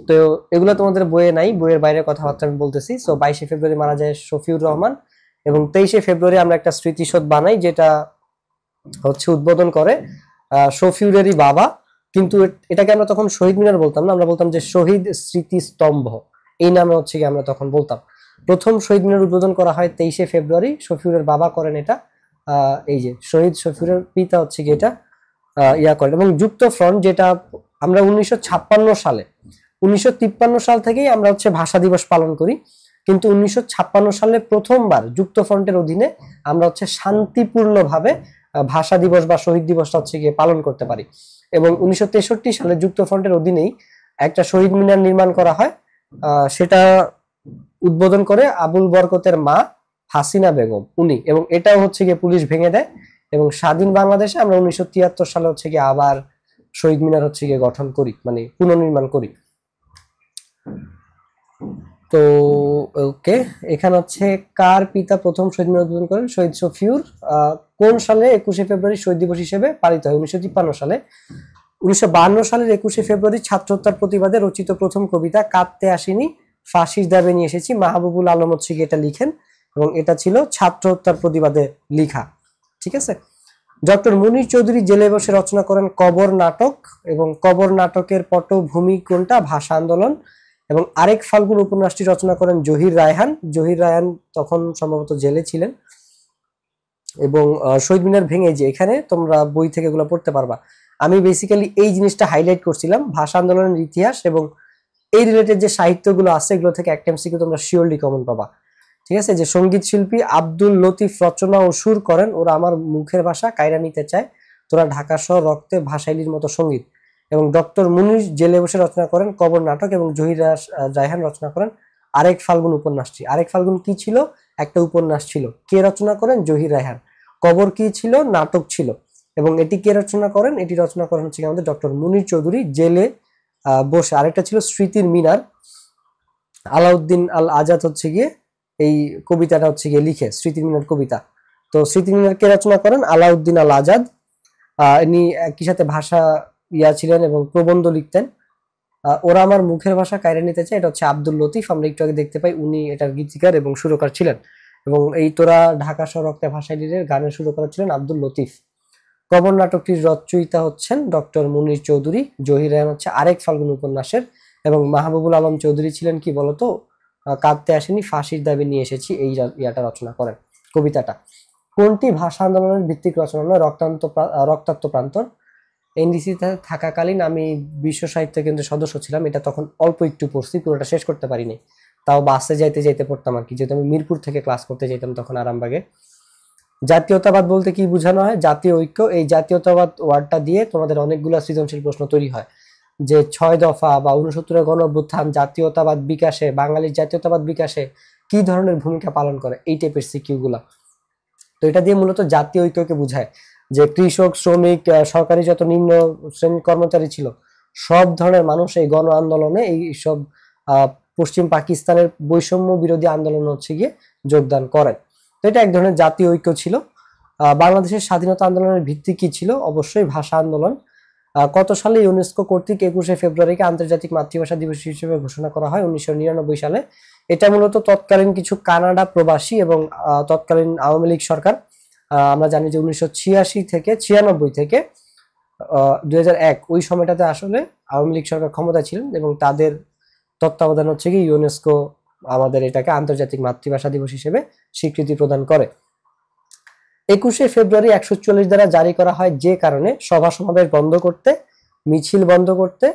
তো এগুলো তোমাদের বইয়ে নাই, বইয়ের বাইরে কথাবার্তা আমি বলতেছি। সো 22শে ফেব্রুয়ারি মারা যায় শফিউর রহমান এবং 23শে ফেব্রুয়ারি আমরা একটা স্মৃতিসৌধ বানাই, যেটা হচ্ছে উদ্বোধন করে শফিউরেরই বাবা। কিন্তু এটাকে আমরা তখন শহীদ মিনার বলতাম না, আমরা বলতাম যে শহীদ স্মৃতি স্তম্ভ, এই নামে হচ্ছে কি আমরা তখন বলতাম। প্রথম শহীদ মিনার উদ্বোধন করা হয় 23শে ফেব্রুয়ারি, শফিউরের বাবা করেন এটা। এই যে শহীদ শফিউরের পিতা হচ্ছে কি এটা করেন। এবং যুক্ত ফ্রন্ট, যেটা আমরা 1956 সালে, 1953 সাল থেকেই আমরা হচ্ছে ভাষা দিবস পালন করি, কিন্তু 1956 সালে প্রথমবার যুক্ত ফ্রন্টের অধীনে আমরা হচ্ছে শান্তিপূর্ণভাবে ভাষা দিবস বা শহীদ দিবসটা হচ্ছে গিয়ে পালন করতে পারি। এবং 1963 সালে যুক্ত ফ্রন্টের অধীনেই একটা শহীদ মিনার নির্মাণ করা হয়, সেটা উদ্বোধন করে আবুল বরকতের মা হাসিনা বেগম, উনি। এবং এটাও হচ্ছে গিয়ে পুলিশ ভেঙে দেয়। এবং স্বাধীন বাংলাদেশে আমরা 1973 সালে হচ্ছে গিয়ে আবার শহীদ মিনার হচ্ছে গিয়ে গঠন করি, মানে পুনর্নির্মাণ করি। তো ওকে, এখানে হচ্ছে কার পিতা প্রথম শহীদ মিনার উদ্বোধন করেন? শহীদ শফিউর। কোন সালে 21শে ফেব্রুয়ারি শহীদ দিবস হিসেবে পালিত হয়? 1953 সালে। 1952 সালের 21শে ফেব্রুয়ারি ছাত্র হত্যার প্রতিবাদে রচিত প্রথম কবিতা কাঁদতে আসিনি, ফাঁসির দাবি নিয়ে এসেছি, মাহবুবুল আলম হচ্ছে গিয়ে এটা লিখেন এবং এটা ছিল ছাত্র হত্যার প্রতিবাদে লিখা, ঠিক আছে। ডক্টর মুনীর চৌধুরী জেলে বসে রচনা করেন কবর নাটক, এবং কবর নাটকের পটভূমি কোনটা? ভাষা আন্দোলন। এবং আরেক ফাল্গুন উপন্যাসটি রচনা করেন জহির রায়হান। জহির রায়হান তখন সম্ভবত জেলে ছিলেন। এবং শহীদ মিনার ভেঙে, যে এখানে তোমরা বই থেকে এগুলো পড়তে পারবা, আমি বেসিক্যালি এই জিনিসটা হাইলাইট করছিলাম, ভাষা আন্দোলনের ইতিহাস এবং এই রিলেটেড যে সাহিত্যগুলো আছে এগুলো থেকে একটা এমসিকিউ তোমরা শিওরলি কমন পাবা, ঠিক আছে। যে সঙ্গীত শিল্পী আব্দুল লতিফ রচনা ও সুর করেন ওরা আমার মুখের ভাষা কায়রা নিতে চায়, তোরা ঢাকা শহর রক্তে ভাষাইলির মতো সঙ্গীত। এবং ডক্টর মুনির জেলে বসে রচনা করেন কবর নাটক এবং জহির রায়হান রচনা করেন আরেক ফাল্গুন উপন্যাসটি। আরেক ফাল্গুন কি ছিল? একটা উপন্যাস ছিল। কে রচনা করেন? জহির রায়হান। কবর কি ছিল? নাটক ছিল। এবং এটি কে রচনা করেন? এটি রচনা করেন হচ্ছে আমাদের ডক্টর মুনির চৌধুরী জেলে বসে। আরেকটা ছিল স্মৃতির মিনার, আলাউদ্দিন আল আজাদ হচ্ছে গিয়ে এই কবিতাটা হচ্ছে গিয়ে লিখে, স্মৃতির মিনার কবিতা। তো স্মৃতির মিনার কে রচনা করেন? আলাউদ্দিন আল আজাদ। ইনি একই সাথে ভাষা ছিলেন এবং প্রবন্ধ লিখতেন। ওরা আমার মুখের ভাষা কায়রা নিতে চায়, এটা হচ্ছে আব্দুল লতিফ, আমরা একটু আগে দেখতে পাই উনি এটার গীতিকার এবং সুরকার ছিলেন। এবং এই তোরা ঢাকা শহর রক্তে ভাষাইলির গানের সুরকার ছিলেন আব্দুল লতিফ। কবর নাটকটির রচয়িতা হচ্ছেন ডক্টর মুনির চৌধুরী। জহির রায়হান হচ্ছে আরেক ফাল্গুন উপন্যাসের। এবং মাহবুবুল আলম চৌধুরী ছিলেন কি বলতো? কাঁদতে আসেনি, ফাঁসির দাবি নিয়ে এসেছি, এই ইয়াটা রচনা করেন, কবিতাটা। কোনটি ভাষা আন্দোলনের ভিত্তিক রচনা নয়? রক্তাক্ত প্রান্তর। এনডিসিতে থাকাকালীন আমি বিশ্ব সাহিত্য কেন্দ্রের সদস্য ছিলাম, এটা তখন অল্প একটু পড়ছি, পুরোটা শেষ করতে পারিনি, তাও বাসে যাইতে যাইতে পড়তাম আর কি, যেহেতু আমি মিরপুর থেকে ক্লাস করতে যেতাম তখন আরামবাগে। জাতীয়তাবাদ বলতে কি বোঝানো হয়? জাতীয় ঐক্য। এই জাতীয়তাবাদ ওয়ার্ডটা দিয়ে তোমাদের অনেকগুলো সৃজনশীল প্রশ্ন তৈরি হয়, যে 6 দফা বা 69 গণ অভ্যুত্থান জাতীয়তাবাদ বিকাশে, বাঙালির জাতীয়তাবাদ বিকাশে কি ধরনের ভূমিকা পালন করে, এই টাইপের সিকিউ গুলা। তো এটা দিয়ে মূলত জাতীয় ঐক্যকে বোঝায়, যে কৃষক, শ্রমিক, সরকারি যত নিম্ন শ্রেণীর কর্মচারী ছিল, সব ধরনের মানুষ এই গণ আন্দোলনে, এই সব পশ্চিম পাকিস্তানের বৈষম্য বিরোধী আন্দোলন হচ্ছে গিয়ে যোগদান করেন। তো এটা এক ধরনের জাতীয় ঐক্য ছিল। বাংলাদেশের স্বাধীনতা আন্দোলনের ভিত্তি কি ছিল? অবশ্যই ভাষা আন্দোলন। কত সালে ইউনেস্কো কর্তৃক 21শে ফেব্রুয়ারিকে আন্তর্জাতিক মাতৃভাষা দিবস হিসেবে ঘোষণা করা হয়? 1999 সালে। এটা মূলত তৎকালীন কিছু কানাডা প্রবাসী এবং তৎকালীন আওয়ামী লীগ সরকার, আমরা জানি যে 1996 থেকে 96 থেকে 2001 ওই সময়টাতে আসলে আওয়ামী লীগ সরকার ক্ষমতা ছিলেন এবং তাদের তত্ত্বাবধান হচ্ছে কি ইউনেস্কো আমাদের এটাকে আন্তর্জাতিক মাতৃভাষা দিবস হিসেবে স্বীকৃতি প্রদান করে। 21শে ফেব্রুয়ারি 144 দ্বারা জারি করা হয় যে কারণে সভা সমাবেশ বন্ধ করতে, মিছিল বন্ধ করতে,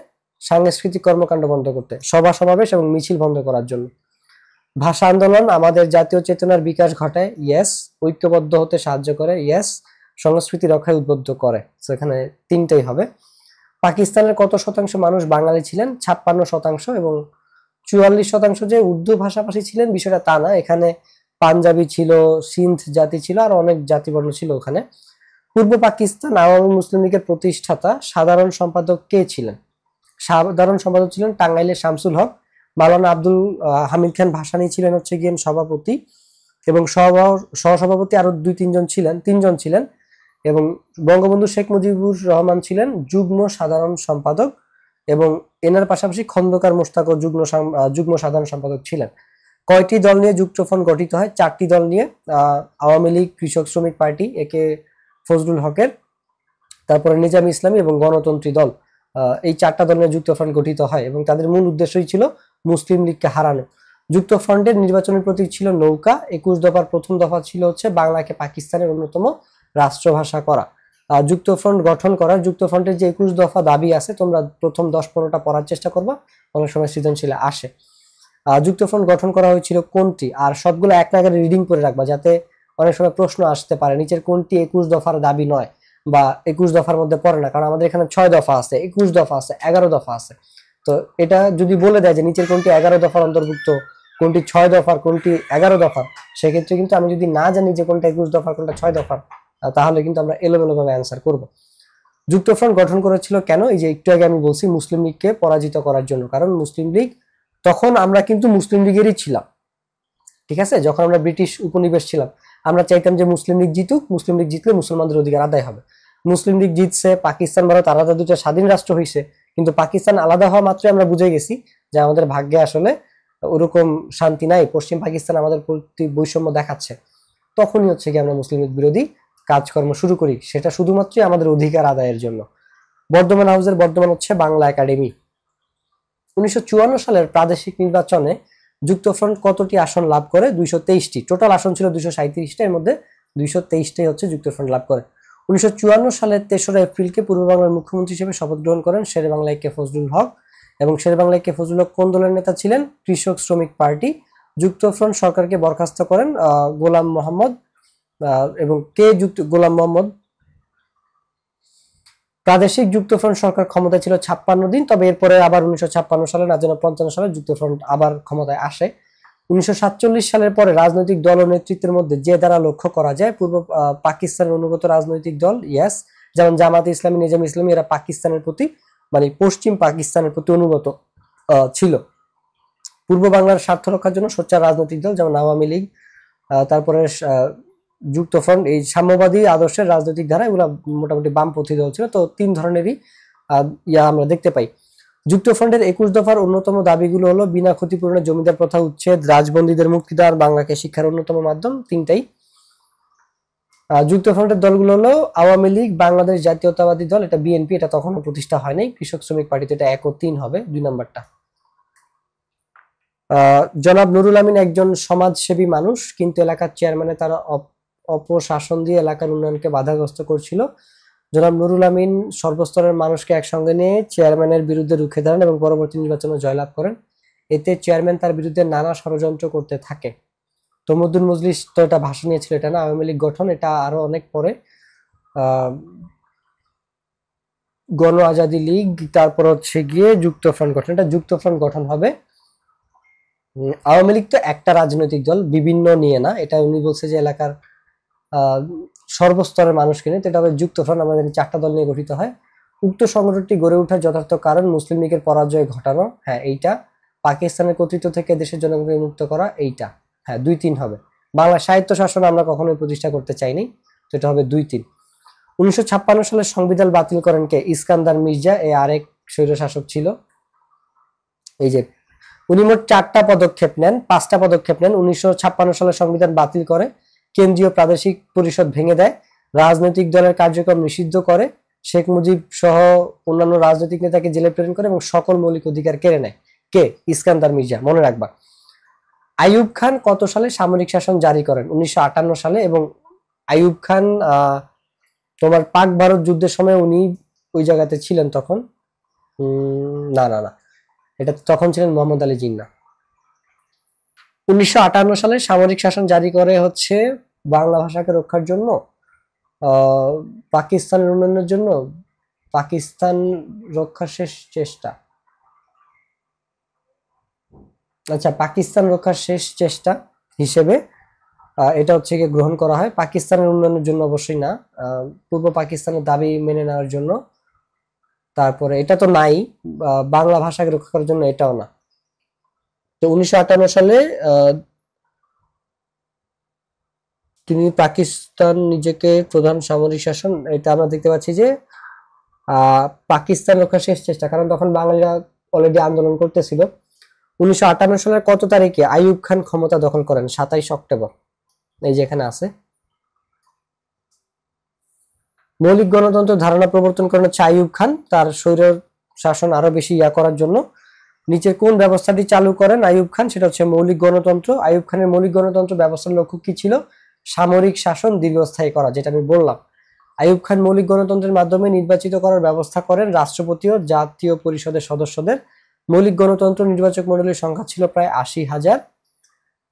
সাংস্কৃতিক কর্মকাণ্ড বন্ধ করতে, সভা সমাবেশ এবং মিছিল বন্ধ করার জন্য। ভাষা আন্দোলন আমাদের জাতীয় চেতনার বিকাশ ঘটায়, ইয়েস। ঐক্যবদ্ধ হতে সাহায্য করে, ইয়েস। সংস্কৃতি রক্ষায় উদ্বুদ্ধ করে, সেখানে তিনটাই হবে। পাকিস্তানের কত শতাংশ মানুষ বাঙালি ছিলেন? 56% এবং 44% যে উর্দু ভাষাভাষী ছিলেন বিষয়টা তা না, এখানে পাঞ্জাবি ছিল, সিন্ধ জাতি ছিল, আর অনেক জাতিবর্ণ ছিল ওখানে। পূর্ব পাকিস্তান আওয়ামী মুসলিম লীগের প্রতিষ্ঠাতা সাধারণ সম্পাদক কে ছিলেন? সাধারণ সম্পাদক ছিলেন টাঙ্গাইলের শামসুল হক। মাওলানা আব্দুল হামিদ খান ভাসানী ছিলেন হচ্ছে গিয়ে সভাপতি এবং সহসভাপতি আরো তিনজন ছিলেন এবং বঙ্গবন্ধু শেখ মুজিবুর রহমান ছিলেন যুগ্ম সাধারণ সম্পাদক এবং এনার পাশাপাশি খন্দকার মোশতাকও যুগ্ম সাধারণ সম্পাদক ছিলেন। কয়টি দল নিয়ে যুক্তফ্রন্ট গঠিত হয়? 4টি দল নিয়ে। আওয়ামী লীগ, কৃষক শ্রমিক পার্টি একে ফজলুল হকের, তারপরে নিজামী ইসলামী এবং গণতন্ত্রী দল, এই 4টা দল নিয়ে যুক্তফ্রন্ট গঠিত হয় এবং তাদের মূল উদ্দেশ্যই ছিল মুসলিম লীগকে হারানো। যুক্তফ্রন্টের নির্বাচনী প্রতীক ছিল নৌকা। 21 দফার প্রথম দফা ছিল হচ্ছে বাংলাকে পাকিস্তানের অন্যতম রাষ্ট্রভাষা করা। যুক্তফ্রন্ট গঠন করার যুক্তফ্রন্টের যে 21 দফা দাবি আছে, তোমরা প্রথম 10-15টা পড়ার চেষ্টা করবা, অনেক সময় সৃজনশীলে আসে। যুক্তফ্রন্ট গঠন করা হয়েছিল কোনটি? আর সবগুলো এক নাগারে রিডিং করে রাখবা যাতে অনেক সময় প্রশ্ন আসতে পারে নিচের কোনটি 21 দফার দাবি নয় বা 21 দফার মধ্যে পড়ে না, কারণ আমাদের এখানে 6 দফা আছে, 21 দফা আছে, 11 দফা আছে। তো এটা যদি বলে দেয় যে নিচের কোনটি 11 দফার অন্তর্ভুক্ত, কোনটি 6 দফার, কোনটি 11 দফার, সেক্ষেত্রে কিন্তু আমি যদি না জানি যে কোনটা 21 দফার কোনটা 6 দফার, তাহলে কিন্তু আমরা এলোমেলো ভাবে অ্যান্সার করব। যুক্তফ্রন্ট গঠন করেছিল কেন? এই যে একটু আগে আমি বলছি, মুসলিম লীগকে পরাজিত করার জন্য। কারণ মুসলিম লীগ, তখন আমরা কিন্তু মুসলিম লীগেরই ছিলাম, ঠিক আছে? যখন আমরা ব্রিটিশ উপনিবেশ ছিলাম, আমরা চাইতাম যে মুসলিম লীগ জিতুক, মুসলিম লীগ জিতলে মুসলমানদের অধিকার আদায় হবে। মুসলিম লীগ জিতছে, পাকিস্তান ভারত আলাদা দুটো স্বাধীন রাষ্ট্র হয়েছে, কিন্তু পাকিস্তান আলাদা হওয়া মাত্রই আমরা বুঝে গেছি যে আমাদের ভাগ্যে আসলে ওরকম শান্তি নাই, পশ্চিম পাকিস্তান আমাদের প্রতি বৈষম্য দেখাচ্ছে। তখনই হচ্ছে কি আমরা মুসলিম লীগ বিরোধী কাজকর্ম শুরু করি, সেটা শুধুমাত্রই আমাদের অধিকার আদায়ের জন্য। বর্ধমান হাউসের বর্ধমান হচ্ছে বাংলা একাডেমি। 1954 সালের প্রাদেশিক নির্বাচনে যুক্তফ্রন্ট কতটি আসন লাভ করে? 223টি। টোটাল আসন ছিল 237টা, এর মধ্যে 223টাই হচ্ছে যুক্তফ্রন্ট লাভ করে। 1954 সালের 3রা এপ্রিলকে পূর্ব বাংলার মুখ্যমন্ত্রী হিসেবে শপথ গ্রহণ করেন শেরেবাংলা কে ফজলুল হক। এবং শেরেবাংলা কে ফজলুল হক কোন দলের নেতা ছিলেন? কৃষক শ্রমিক পার্টি। যুক্তফ্রন্ট সরকারকে বরখাস্ত করেন গোলাম মোহাম্মদ এবং গোলাম মোহাম্মদ। প্রাদেশিক যুক্তফ্রন্ট সরকার ক্ষমতায় ছিল 56 দিন, তবে এরপরে আবার 1956 সালে না যেন 55 সালে যুক্তফ্রন্ট আবার ক্ষমতায় আসে। 1947 সালের পরে রাজনৈতিক দল ও নেতৃত্বের মধ্যে যে দ্বারা লক্ষ্য করা যায় পূর্ব পাকিস্তানের অনুগত রাজনৈতিক দল, ইয়েস, যেমন জামাতে ইসলামী, নিজামী ইসলামী, এরা পাকিস্তানের প্রতি মানে পশ্চিম পাকিস্তানের প্রতি অনুগত ছিল। পূর্ব বাংলার স্বার্থ রক্ষার জন্য সোচ্চার রাজনৈতিক দল যেমন আওয়ামী লীগ, তারপরে যুক্তফ্রন্ট, এই সাম্যবাদী আদর্শের রাজনৈতিক ধারা, এগুলো মোটামুটি বামপন্থী দল ছিল। তো 3 ধরনেরই আমরা দেখতে পাই। যুক্তফ্রন্টের 21 দফার অন্যতম দাবিগুলো হলো বিনা ক্ষতিপূরণের জমিদার প্রথা উচ্ছেদ, রাজবন্দীদের মুক্তিদান, বাংলাকে শিক্ষার অন্যতম মাধ্যম, 3টাই। যুক্তফ্রন্টের দলগুলো হলো আওয়ামী লীগ, বাংলাদেশ জাতীয়তাবাদী দল, এটা বিএনপি, এটা তখনও প্রতিষ্ঠা হয় নাই, কৃষক শ্রমিক পার্টি, এটা 1 ও 3 হবে, 2 নাম্বারটা। জনাব নুরুল আমিন একজন সমাজসেবী মানুষ, কিন্তু এলাকার চেয়ারম্যানে তারা অপশাসন দিয়ে এলাকার উন্নয়নকে বাধাগ্রস্ত করছিল। জনাব নুরুল আমিন সর্বস্তরের মানুষকে একসঙ্গে নিয়ে চেয়ারম্যানের বিরুদ্ধে রুখে দাঁড়ান এবং পরবর্তী নির্বাচনে জয়লাভ করেন। এতে চেয়ারম্যান তার বিরুদ্ধে নানা ষড়যন্ত্র করতে থাকে। তমুদ্দুন মজলিস তো এটা ভাষণ নিয়েছিল, এটা না, আওয়ামী লীগ গঠন, এটা আরো অনেক পরে। গণ আজাদি লীগ, তারপর হচ্ছে গিয়ে যুক্তফ্রন্ট গঠন, এটা যুক্তফ্রন্ট গঠন হবে। আওয়ামী লীগ তো একটা রাজনৈতিক দল, বিভিন্ন নিয়ে না, এটা উনি বলছে যে এলাকার সর্বস্তরের মানুষকে নিয়ে, তো এটা হবে যুক্তফ্রন্ট, আমাদের 4টা দল নিয়ে গঠিত হয়। উক্ত সংগঠনটি গড়ে ওঠার যথার্থ কারণ মুসলিম লীগের পরাজয় ঘটানো, হ্যাঁ এইটা। পাকিস্তানের কর্তৃত্ব থেকে দেশের জনগণকে মুক্ত করা, এইটা, হ্যাঁ 2-3 হবে। বাংলা সাহিত্য শাসন আমরা কখনোই প্রতিষ্ঠা করতে চাইনি, তো এটা হবে 2-3। 1956 সালে সংবিধান বাতিল করেন কে? ইস্কান্দার মির্জা, এই আরেক স্বৈরশাসক ছিল। এই যে উনি মোট 4টা পদক্ষেপ নেন, 5টা পদক্ষেপ নেন। 1956 সালে সংবিধান বাতিল করে, কেন্দ্রীয় প্রাদেশিক পরিষদ ভেঙে দেয়, রাজনৈতিক দলের কার্যক্রম নিষিদ্ধ করে, শেখ মুজিব সহ অন্যান্য রাজনৈতিক নেতাকে জেলে প্রেরণ করে এবং সকল মৌলিক অধিকার কেড়ে নেয়। কে? ইস্কান্দার মির্জা, মনে রাখবা। আইয়ুব খান কত সালে সামরিক শাসন জারি করেন? 1958 সালে। এবং আইয়ুব খান তোমার পাক ভারত যুদ্ধের সময় উনি ওই জায়গাতে ছিলেন তখন। না না না, এটা তখন ছিলেন মোহাম্মদ আলী জিন্নাহ। 1958 সালে সামরিক শাসন জারি করে হচ্ছে বাংলা ভাষাকে রক্ষার জন্য, পাকিস্তানের উন্নয়নের জন্য, পাকিস্তান রক্ষার শেষ চেষ্টা। আচ্ছা, পাকিস্তান রক্ষার শেষ চেষ্টা হিসেবে এটা হচ্ছে গিয়ে গ্রহণ করা হয়। পাকিস্তানের উন্নয়নের জন্য অবশ্যই না, পূর্ব পাকিস্তানের দাবি মেনে নেওয়ার জন্য। তারপরে এটা তো নাই, বাংলা ভাষাকে রক্ষা করার জন্য এটাও না। তো 1958 সালে তিনি পাকিস্তান নিজেকে প্রধান সামরিক শাসন, এটা আমরা দেখতে পাচ্ছি যে পাকিস্তান রক্ষার শেষ চেষ্টা, কারণ তখন বাঙালিরা অলরেডি আন্দোলন করতেছিল। 1958 সালের কত তারিখে আইয়ুব খান ক্ষমতা দখল করেন? 27 অক্টোবর। এই যে এখানে আছে। মৌলিক গণতন্ত্র ধারণা প্রবর্তন করেন হচ্ছে আইয়ুব খান, তার স্বৈর শাসন আরো বেশি করার জন্য। নিচের কোন ব্যবস্থাটি চালু করেন আইয়ুব খান? সেটা হচ্ছে মৌলিক গণতন্ত্র। আইয়ুব খানের মৌলিক গণতন্ত্র ব্যবস্থার লক্ষ্য কি ছিল? সামরিক শাসন দীর্ঘস্থায়ী করা, যেটা আমি বললাম। আইয়ুব খান মৌলিক গণতন্ত্রের মাধ্যমে নির্বাচিত করার ব্যবস্থা করেন রাষ্ট্রপতি ও জাতীয় পরিষদের সদস্যদের। মৌলিক গণতন্ত্র নির্বাচক মণ্ডলীর সংখ্যা ছিল প্রায় 80,000।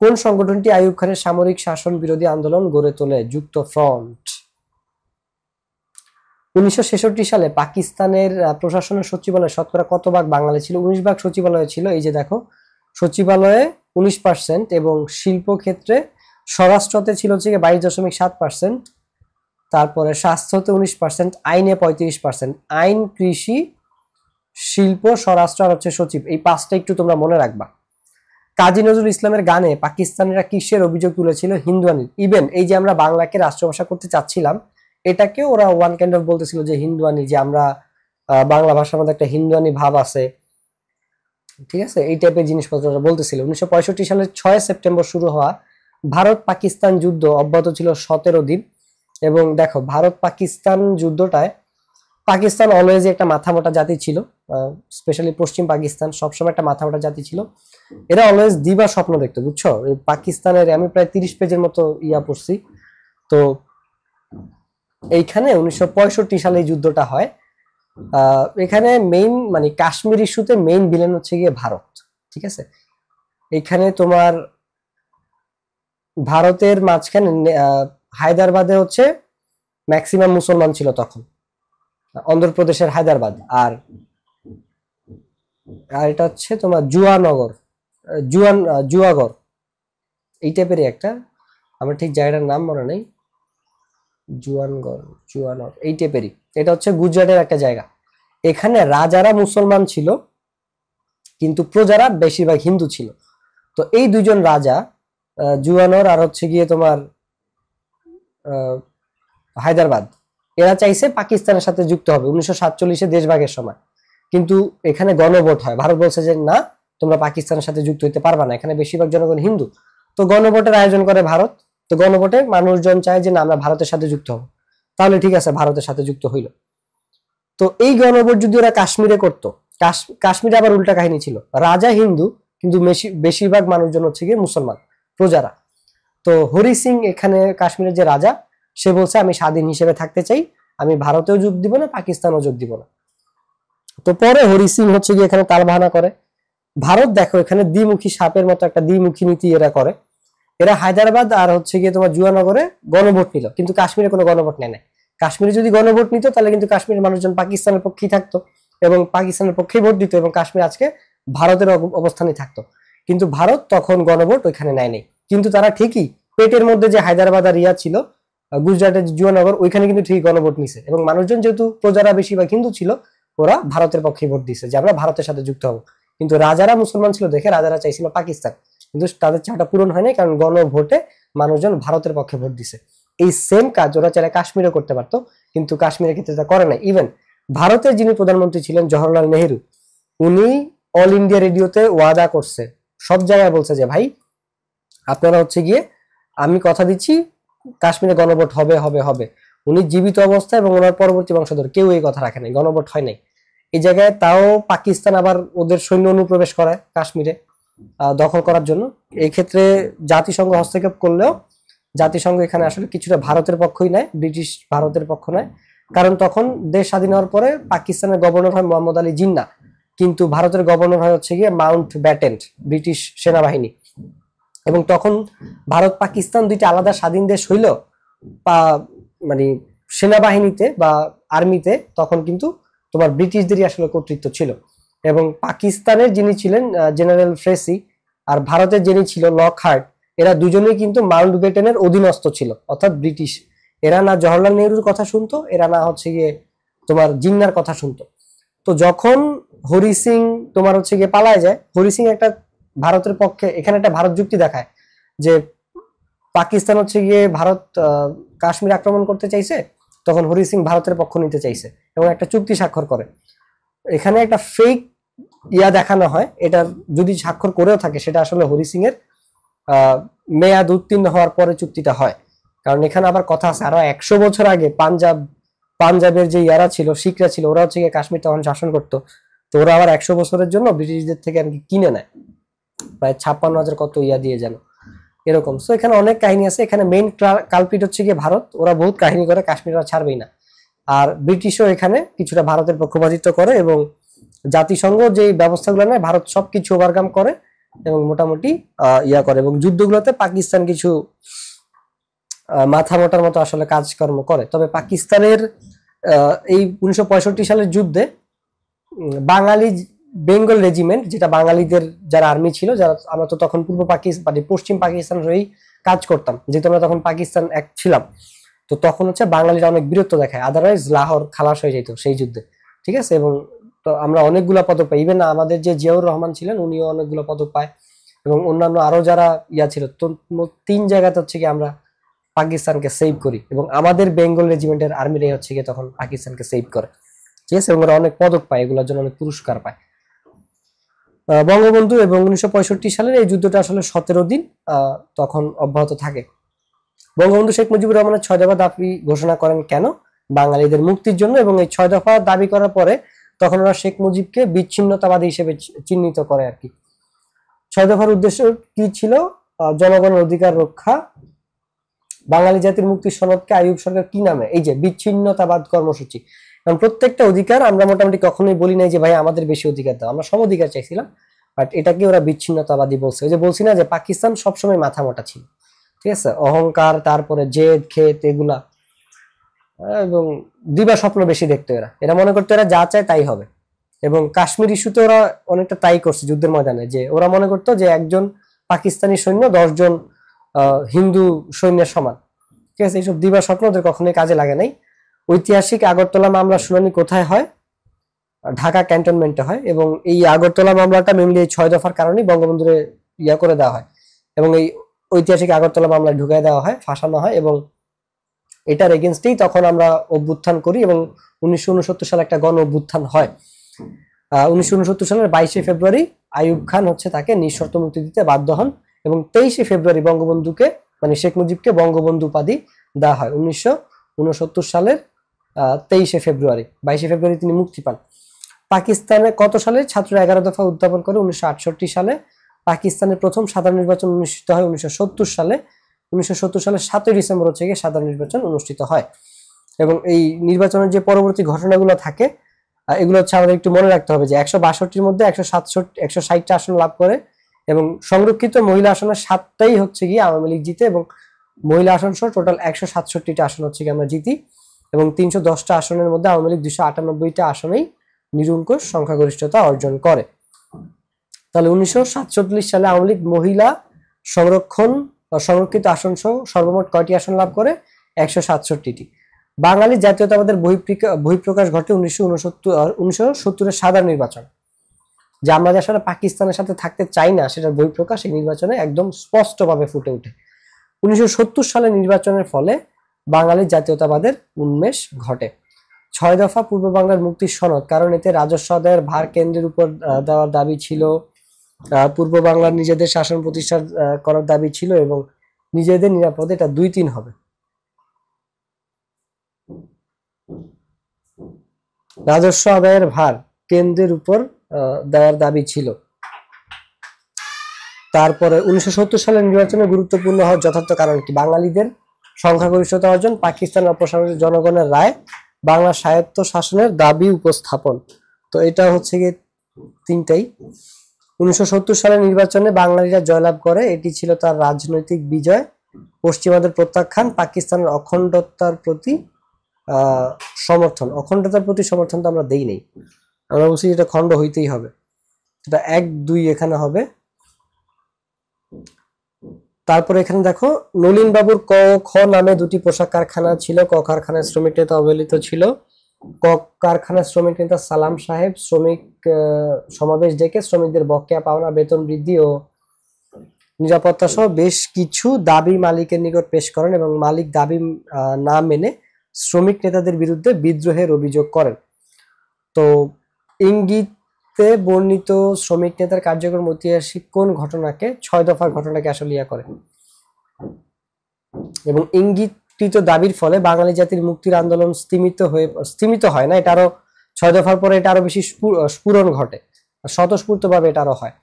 কোন সংগঠনটি আইয়ুব খানের সামরিক শাসন বিরোধী আন্দোলন গড়ে তোলে? যুক্ত ফ্রন্ট। 1966 সালে পাকিস্তানের প্রশাসনের সচিবালয়ে শতকরা কত ভাগ বাঙালি ছিল? 19 ভাগ সচিবালয়ে ছিল। এই যে দেখো, সচিবালয়ে 19% এবং শিল্প ক্ষেত্রে স্বরাষ্ট্রতে ছিল হচ্ছে 22.7%, তারপরে স্বাস্থ্যতে 19%, আইনে 35%। আইন, কৃষি, শিল্প, স্বরাষ্ট্র আর হচ্ছে সচিব, এই 5টা একটু তোমরা মনে রাখবা। কাজী নজরুল ইসলামের গানে পাকিস্তানিরা কিসের অভিযোগ তুলেছিল? হিন্দুয়ানির। ইভেন এই যে আমরা বাংলাকে রাষ্ট্রভাষা করতে চাচ্ছিলাম, এটাকে ওরা ওয়ান কাইন্ড অফ বলতেছিল যে হিন্দুয়ানি, যে আমরা বাংলা ভাষার মধ্যে একটা হিন্দুয়ানি ভাব আছে, ঠিক আছে, এই টাইপের জিনিসপত্র ওরা বলতেছিল। 1965 সালের 6 সেপ্টেম্বর শুরু হওয়া ভারত পাকিস্তান যুদ্ধ অব্যাহত ছিল 17 দিন। এবং দেখো, ভারত পাকিস্তান যুদ্ধটায় পাকিস্তান অলওয়েজ একটা মাথামোটা জাতি ছিল, স্পেশালি পশ্চিম পাকিস্তান সবসময় একটা মাথামোটা জাতি ছিল। এরা অলওয়েজ দিবা স্বপ্ন দেখতো, বুঝছো। পাকিস্তানের আমি প্রায় 30 পেজের মতো পড়ছি। তো এইখানে 1965 সালে এই যুদ্ধটা হয়। এখানে মেইন মানে কাশ্মীর ইস্যুতে মেইন ভিলেন হচ্ছে গিয়ে ভারত, ঠিক আছে। এখানে তোমার ভারতের মাঝখানে হায়দ্রাবাদে হচ্ছে ম্যাক্সিমাম মুসলমান ছিল তখন, অন্ধ্রপ্রদেশের হায়দ্রাবাদ। আর এটা হচ্ছে তোমার জুয়াগড়, এই টাইপেরই একটা, আমার ঠিক জায়গাটার নাম মনে নেই, জুয়ানগড় এই টাইপেরই। এটা হচ্ছে গুজরাটের একটা জায়গা। এখানে রাজারা মুসলমান ছিল কিন্তু প্রজারা বেশিরভাগ হিন্দু ছিল। তো এই দুইজন রাজা, জুয়ানর আর হচ্ছে গিয়ে তোমার হায়দ্রাবাদ, এরা চাইছে পাকিস্তানের সাথে যুক্ত হবে 1947 দেশভাগের সময়। কিন্তু এখানে গণভোট হয়, ভারত বলছে যে না, তোমরা পাকিস্তানের সাথে যুক্ত হইতে পারবা না, এখানে বেশিরভাগ জনগণ হিন্দু। তো গণভোটের আয়োজন করে ভারত। তো গণভোটে মানুষজন চায় যে না, আমরা ভারতের সাথে যুক্ত হব। তাহলে ঠিক আছে, ভারতের সাথে যুক্ত হইল। তো এই গণভোট যদি ওরা কাশ্মীরে করতো, কাশ্মীরে আবার উল্টা কাহিনী ছিল, রাজা হিন্দু কিন্তু বেশিরভাগ মানুষজন হচ্ছে গিয়ে মুসলমান, প্রজারা। তো হরি সিং এখানে কাশ্মীরের যে রাজা, সে বলছে আমি স্বাধীন হিসেবে থাকতে চাই, আমি ভারতেও যোগ দিব না, পাকিস্তানও যোগ দিব না। তো পরে হরি সিং হচ্ছে গিয়ে এখানে তালবাহানা করে। ভারত দেখো এখানে দ্বিমুখী সাপের মতো একটা দ্বিমুখী নীতি এরা করে। এরা হায়দ্রাবাদ আর হচ্ছে গিয়ে তোমার জুয়ানগরে গণভোট নিল, কিন্তু কাশ্মীরে কোনো গণভোট নেয় না। কাশ্মীরে যদি গণভোট নিত তাহলে কিন্তু কাশ্মীরের মানুষজন পাকিস্তানের পক্ষেই থাকতো এবং পাকিস্তানের পক্ষেই ভোট দিত এবং কাশ্মীর আজকে ভারতের অবস্থানে থাকতো। কিন্তু ভারত তখন গণভোট ওইখানে নেয়নি। কিন্তু তারা ঠিকই পেটের মধ্যে যে হায়দ্রাবাদ আর রিয়াদ ছিল, গুজরাটের জুয়ানগর, ওইখানে কিন্তু ঠিকই গণভোট নিছে এবং মানুষজন যেহেতু প্রজারা বেশিরভাগ হিন্দু ছিল, ওরা ভারতের পক্ষে ভোট দিছে যে আমরা ভারতের সাথে যুক্ত হবো। কিন্তু রাজারা মুসলমান ছিল দেখে রাজারা চাইছিল পাকিস্তান। কিন্তু তাদের চাওয়াটা পূরণ হয়নি, কারণ গণভোটে মানুষজন ভারতের পক্ষে ভোট দিছে। এই সেম কাজ ওরা চাইলে কাশ্মীরে করতে পারতো, কিন্তু কাশ্মীরের ক্ষেত্রে তা করে নাই। ইভেন ভারতের যিনি প্রধানমন্ত্রী ছিলেন জওহরলাল নেহেরু, উনি অল ইন্ডিয়া রেডিওতে ওয়াদা করছে, সব জায়গায় বলছে যে ভাই আপনারা হচ্ছে গিয়ে, আমি কথা দিচ্ছি কাশ্মীরে গণভোট হবে হবে হবে। উনি জীবিত অবস্থায় এবং ওনার পরবর্তী বংশধর কেউ এই কথা রাখে নাই, গণভোট হয় নাই। এই জায়গায় তাও পাকিস্তান আবার ওদের সৈন্য অনুপ্রবেশ করায় কাশ্মীরে দখল করার জন্য। এই ক্ষেত্রে জাতিসংঘ হস্তক্ষেপ করলেও জাতিসংঘ এখানে আসলে কিছুটা ভারতের পক্ষই নেয়, ব্রিটিশ ভারতের পক্ষ নেয়। কারণ তখন দেশ স্বাধীন হওয়ার পরে পাকিস্তানের গভর্নর হয় মোহাম্মদ আলী জিন্নাহ, কিন্তু ভারতের গভর্নর হয় হচ্ছে গিয়ে মাউন্ট ব্যাটেন, ব্রিটিশ সেনাবাহিনী। এবং তখন ভারত পাকিস্তান দুইটা আলাদা স্বাধীন দেশ হইল, মানে সেনাবাহিনীতে বা আর্মিতে তখন কিন্তু তোমার ব্রিটিশদেরই আসলে কর্তৃত্ব ছিল। এবং পাকিস্তানের যিনি ছিলেন জেনারেল ফ্রেসি, আর ভারতের যিনি ছিল লকহার্ট, এরা দুজনেই কিন্তু মাউন্ট ব্যাটেনের অধীনস্থ ছিল, অর্থাৎ ব্রিটিশ। এরা না জওহরলাল নেহরুর কথা শুনতো, এরা না হচ্ছে গিয়ে তোমার জিন্নার কথা শুনতো। তো যখন হরি সিং তোমার হচ্ছে গিয়ে পালায় যায়, হরি সিং একটা ভারতের পক্ষে এখানে একটা ভারত যুক্তি দেখায় যে পাকিস্তান হচ্ছে গিয়ে ভারত কাশ্মীর আক্রমণ করতে চাইছে, তখন হরি সিং ভারতের পক্ষ নিতে চাইছে এবং একটা চুক্তি স্বাক্ষর করে। এখানে একটা ফেক দেখানো হয়, এটা যদি স্বাক্ষর করেও থাকে সেটা আসলে হরি সিং এর মেয়াদ উত্তীর্ণ হওয়ার পরে চুক্তিটা হয়। কারণ এখানে আবার কথা আছে, আরো 100 বছর আগে পাঞ্জাবের যে ইয়ারা ছিল, শিখরা ছিল, ওরা হচ্ছে গিয়ে কাশ্মীর তখন শাসন করতো। তো ওরা আবার 100 বছরের জন্য ব্রিটিশদের থেকে আর কি কিনে নেয়, প্রায় 56,000 কত দিয়ে যেন এরকম। সো এখানে অনেক কাহিনী আছে। এখানে মেইন কালপিট হচ্ছে গিয়ে ভারত, ওরা বহুত কাহিনী করে, কাশ্মীর ওরা ছাড়বেই না। আর ব্রিটিশও এখানে কিছুটা ভারতের পক্ষপাতিত্ব করে এবং জাতিসংঘ যে ব্যবস্থাগুলো নেয় ভারত সবকিছু ওভারকাম করে এবং মোটামুটি করে। এবং যুদ্ধগুলোতে পাকিস্তান কিছু মাথা মোটার মতো আসলে কাজকর্ম করে। তবে পাকিস্তানের এই 1965 সালের যুদ্ধে বাঙালি বেঙ্গল রেজিমেন্ট, যেটা বাঙালিদের যারা আর্মি ছিল, যারা আমরা তো তখন পূর্ব পাকিস্তান মানে পশ্চিম পাকিস্তান হয়েই কাজ করতাম, যেহেতু আমরা তখন পাকিস্তান এক ছিলাম, তো তখন হচ্ছে বাঙালিরা অনেক বীরত্ব দেখায়, আদারওয়াইজ লাহোর খালাস হয়ে যেত সেই যুদ্ধে, ঠিক আছে। এবং তো আমরা অনেকগুলো পদক পাই, ইভেন আমাদের যে জিয়াউর রহমান ছিলেন উনিও অনেকগুলো পদক পায় এবং অন্যান্য আরো যারা ছিল। তো 3 জায়গাতে হচ্ছে কি আমরা পাকিস্তানকে সেভ করি এবং আমাদের বেঙ্গল রেজিমেন্টের আর্মিরাই হচ্ছে গিয়ে তখন পাকিস্তানকে সেভ করে, ঠিক আছে। এবং ওরা অনেক পদক পায়, এগুলোর জন্য অনেক পুরস্কার পায়। বঙ্গবন্ধু এবং 1965 সালের এই যুদ্ধটা আসলে 17 দিন তখন অব্যাহত থাকে। বঙ্গবন্ধু শেখ মুজিবুর রহমানের 6 দফা দাবি ঘোষণা করেন কেন? বাঙালিদের মুক্তির জন্য। এবং এই 6 দফা দাবি করার পরে তখন ওরা শেখ মুজিবকে বিচ্ছিন্নতাবাদী হিসেবে চিহ্নিত করে আর কি। 6 দফার উদ্দেশ্য কি ছিল? জনগণের অধিকার রক্ষা। বাঙালি জাতির মুক্তির সনদকে আইয়ুব সরকার কি নামে? এই যে বিচ্ছিন্নতাবাদ কর্মসূচি। কারণ প্রত্যেকটা অধিকার আমরা মোটামুটি কখনোই বলি নাই যে ভাই আমাদের বেশি অধিকার দাও, আমরা সম অধিকার চাইছিলাম, বাট এটাকে ওরা বিচ্ছিন্নতাবাদী বলছে। ওই যে বলছি না যে পাকিস্তান সবসময় মাথা মোটা ছিল, ঠিক আছে, অহংকার, তারপরে জেদ খেত এগুলা, এবং দিবা স্বপ্ন বেশি দেখতো এরা। এরা মনে করতো এরা যা চায় তাই হবে। এবং কাশ্মীর ইস্যুতে ওরা অনেকটা তাই করছে যুদ্ধের ময়দানে, যে ওরা মনে করতো যে একজন পাকিস্তানি সৈন্য 10 জন হিন্দু সৈন্যের সমান, ঠিক আছে। এইসব দিবা স্বপ্ন ওদের কখনোই কাজে লাগে নাই। ঐতিহাসিক আগরতলা মামলা শুনানি কোথায় হয়? ঢাকা ক্যান্টনমেন্টে হয়। এবং এই আগরতলা মামলাটা মেনলি এই 6 দফার কারণেই বঙ্গবন্ধুরে করে দেওয়া হয় এবং এই ঐতিহাসিক আগরতলা মামলায় ঢুকাই দেওয়া হয়, ফাঁসানো হয়। এবং এটার এগেনস্টেই তখন আমরা অভ্যুত্থান করি এবং 1969 সালে একটা গণ অভ্যুত্থান হয়। 1969 সালের 22 ফেব্রুয়ারি আইয়ুব খান হচ্ছে তাকে নিঃশর্ত মুক্তি দিতে বাধ্য হন এবং 23 ফেব্রুয়ারি বঙ্গবন্ধুকে মানে শেখ মুজিবকে বঙ্গবন্ধু উপাধি দেওয়া হয়। 1969 সালের 23 ফেব্রুয়ারি, 22 ফেব্রুয়ারি তিনি মুক্তি পান। পাকিস্তানে কত সালে ছাত্র 11 দফা উত্থাপন করে? 1968 সালে। পাকিস্তানের প্রথম সাধারণ নির্বাচন অনুষ্ঠিত হয় 1970 সালে। 1970 সালের 7 ডিসেম্বর হচ্ছে গিয়ে সাধারণ নির্বাচন অনুষ্ঠিত হয়। এবং এই নির্বাচনের যে পরবর্তী ঘটনাগুলো থাকে এগুলো হচ্ছে আমাদের একটু মনে রাখতে হবে যে 162-র মধ্যে 160টা আসন লাভ করে এবং সংরক্ষিত মহিলা আসনের 7টাই হচ্ছে গিয়ে আওয়ামী লীগ জিতে এবং মহিলা আসন সহ টোটাল 167টা আসন হচ্ছে গিয়ে আমরা জিতি এবং 310টা আসনের মধ্যে আওয়ামী লীগ 298টা আসনেই নিরঙ্কুশ সংখ্যাগরিষ্ঠতা অর্জন করে। তাহলে 1947 সালে আওয়ামী লীগ মহিলা সংরক্ষিত আসন সহ সর্বমোট কয়টি আসন লাভ করে? 167টি। বাঙালি জাতীয়তাবাদের বহিঃপ্রকাশ ঘটে 1970-এর সাধারণ নির্বাচন। যে আমরা যে আসলে পাকিস্তানের সাথে থাকতে চাই না সেটার বহিঃপ্রকাশ এই নির্বাচনে একদম স্পষ্টভাবে ফুটে ওঠে। 1970 সালের নির্বাচনের ফলে বাঙালি জাতীয়তাবাদের উন্মেষ ঘটে। 6 দফা পূর্ব বাংলার মুক্তির সনদ, কারণ এতে রাজস্ব আদায়ের ভার কেন্দ্রের উপর দেওয়ার দাবি ছিল, পূর্ব বাংলার নিজেদের শাসন প্রতিষ্ঠা করার দাবি ছিল এবং নিজেদের নিরাপদে, এটা 2-3 হবে। রাজস্ব আদায়ের ভার কেন্দ্রের উপর দেওয়ার দাবি ছিল। তারপরে 1970 সালের নির্বাচনে গুরুত্বপূর্ণ হওয়ার যথার্থ কারণ কি? বাঙালিদের সংখ্যাগরিষ্ঠতা অর্জন, পাকিস্তান অপসারণের জনগণের রায়, বাংলা স্বায়ত্ত শাসনের দাবি উপস্থাপন। তো এটা হচ্ছে গিয়ে 3টাই। 1970 সালের নির্বাচনে বাঙালিরা জয়লাভ করে, এটি ছিল তার রাজনৈতিক বিজয়। পশ্চিমাদের প্রত্যাখ্যান, পাকিস্তানের অখণ্ডতার প্রতি সমর্থন। অখণ্ডতার প্রতি সমর্থন তো আমরা দেই নেই, আমরা বলছি এটা খণ্ড হইতেই হবে, এটা 1-2 এখানে হবে। তারপরে এখানে দেখো, নলিন বাবুর ক খ নামে 2টি পোশাক কারখানা ছিল। ক কারখানার শ্রমিক নেতা অবহেলিত ছিল। ক কারখানার শ্রমিক নেতা সালাম সাহেব শ্রমিক সমাবেশ ডেকে শ্রমিকদের বকেয়া পাওনা, বেতন বৃদ্ধি ও নিরাপত্তা সহ বেশ কিছু দাবি মালিকের নিকট পেশ করেন এবং মালিক দাবি না মেনে শ্রমিক নেতাদের বিরুদ্ধে বিদ্রোহের অভিযোগ করেন। তো ইঙ্গিতে বর্ণিত শ্রমিক নেতার কার্যক্রম ঐতিহাসিক কোন ঘটনাকে, 6 দফার ঘটনাকে আসলে ইয়া করে, এবং ইঙ্গিতকৃত দাবির ফলে বাঙালি জাতির মুক্তির আন্দোলন স্তিমিত হয় না, এটা আরো 6 দফার পরে এটা আরো বেশি স্ফুরণ ঘটে, স্বতঃস্ফূর্তভাবে এটা আরো হয়।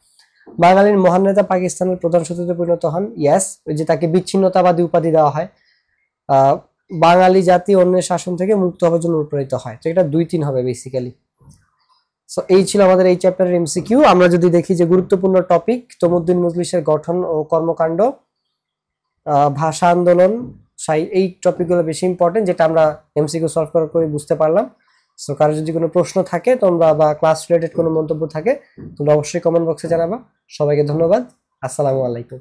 বাঙালির মহান নেতা পাকিস্তানের প্রধান শত্রুতে পরিণত হন। ইয়েস, ওই যে তাকে বিচ্ছিন্নতাবাদী উপাধি দেওয়া হয়। বাঙালি জাতি অন্যের শাসন থেকে মুক্ত হওয়ার জন্য অনুপ্রাণিত হয়। তো এটা 2-3 হবে বেসিক্যালি। সো এই ছিল আমাদের এই চ্যাপ্টারের এমসিকিউ। আমরা যদি দেখি যে গুরুত্বপূর্ণ টপিক, তমুদ্দিন মজলিসের গঠন ও কর্মকাণ্ড, ভাষা আন্দোলন, এই টপিকগুলো বেশি ইম্পর্টেন্ট, যেটা আমরা এমসিকিউ সলভ করে বুঝতে পারলাম। সো কারো যদি কোনো প্রশ্ন থাকে তোমরা, বা ক্লাস রিলেটেড কোনো মন্তব্য থাকে, তোমরা অবশ্যই কমেন্ট বক্সে জানাবা। সবাইকে ধন্যবাদ। আসসালামু আলাইকুম।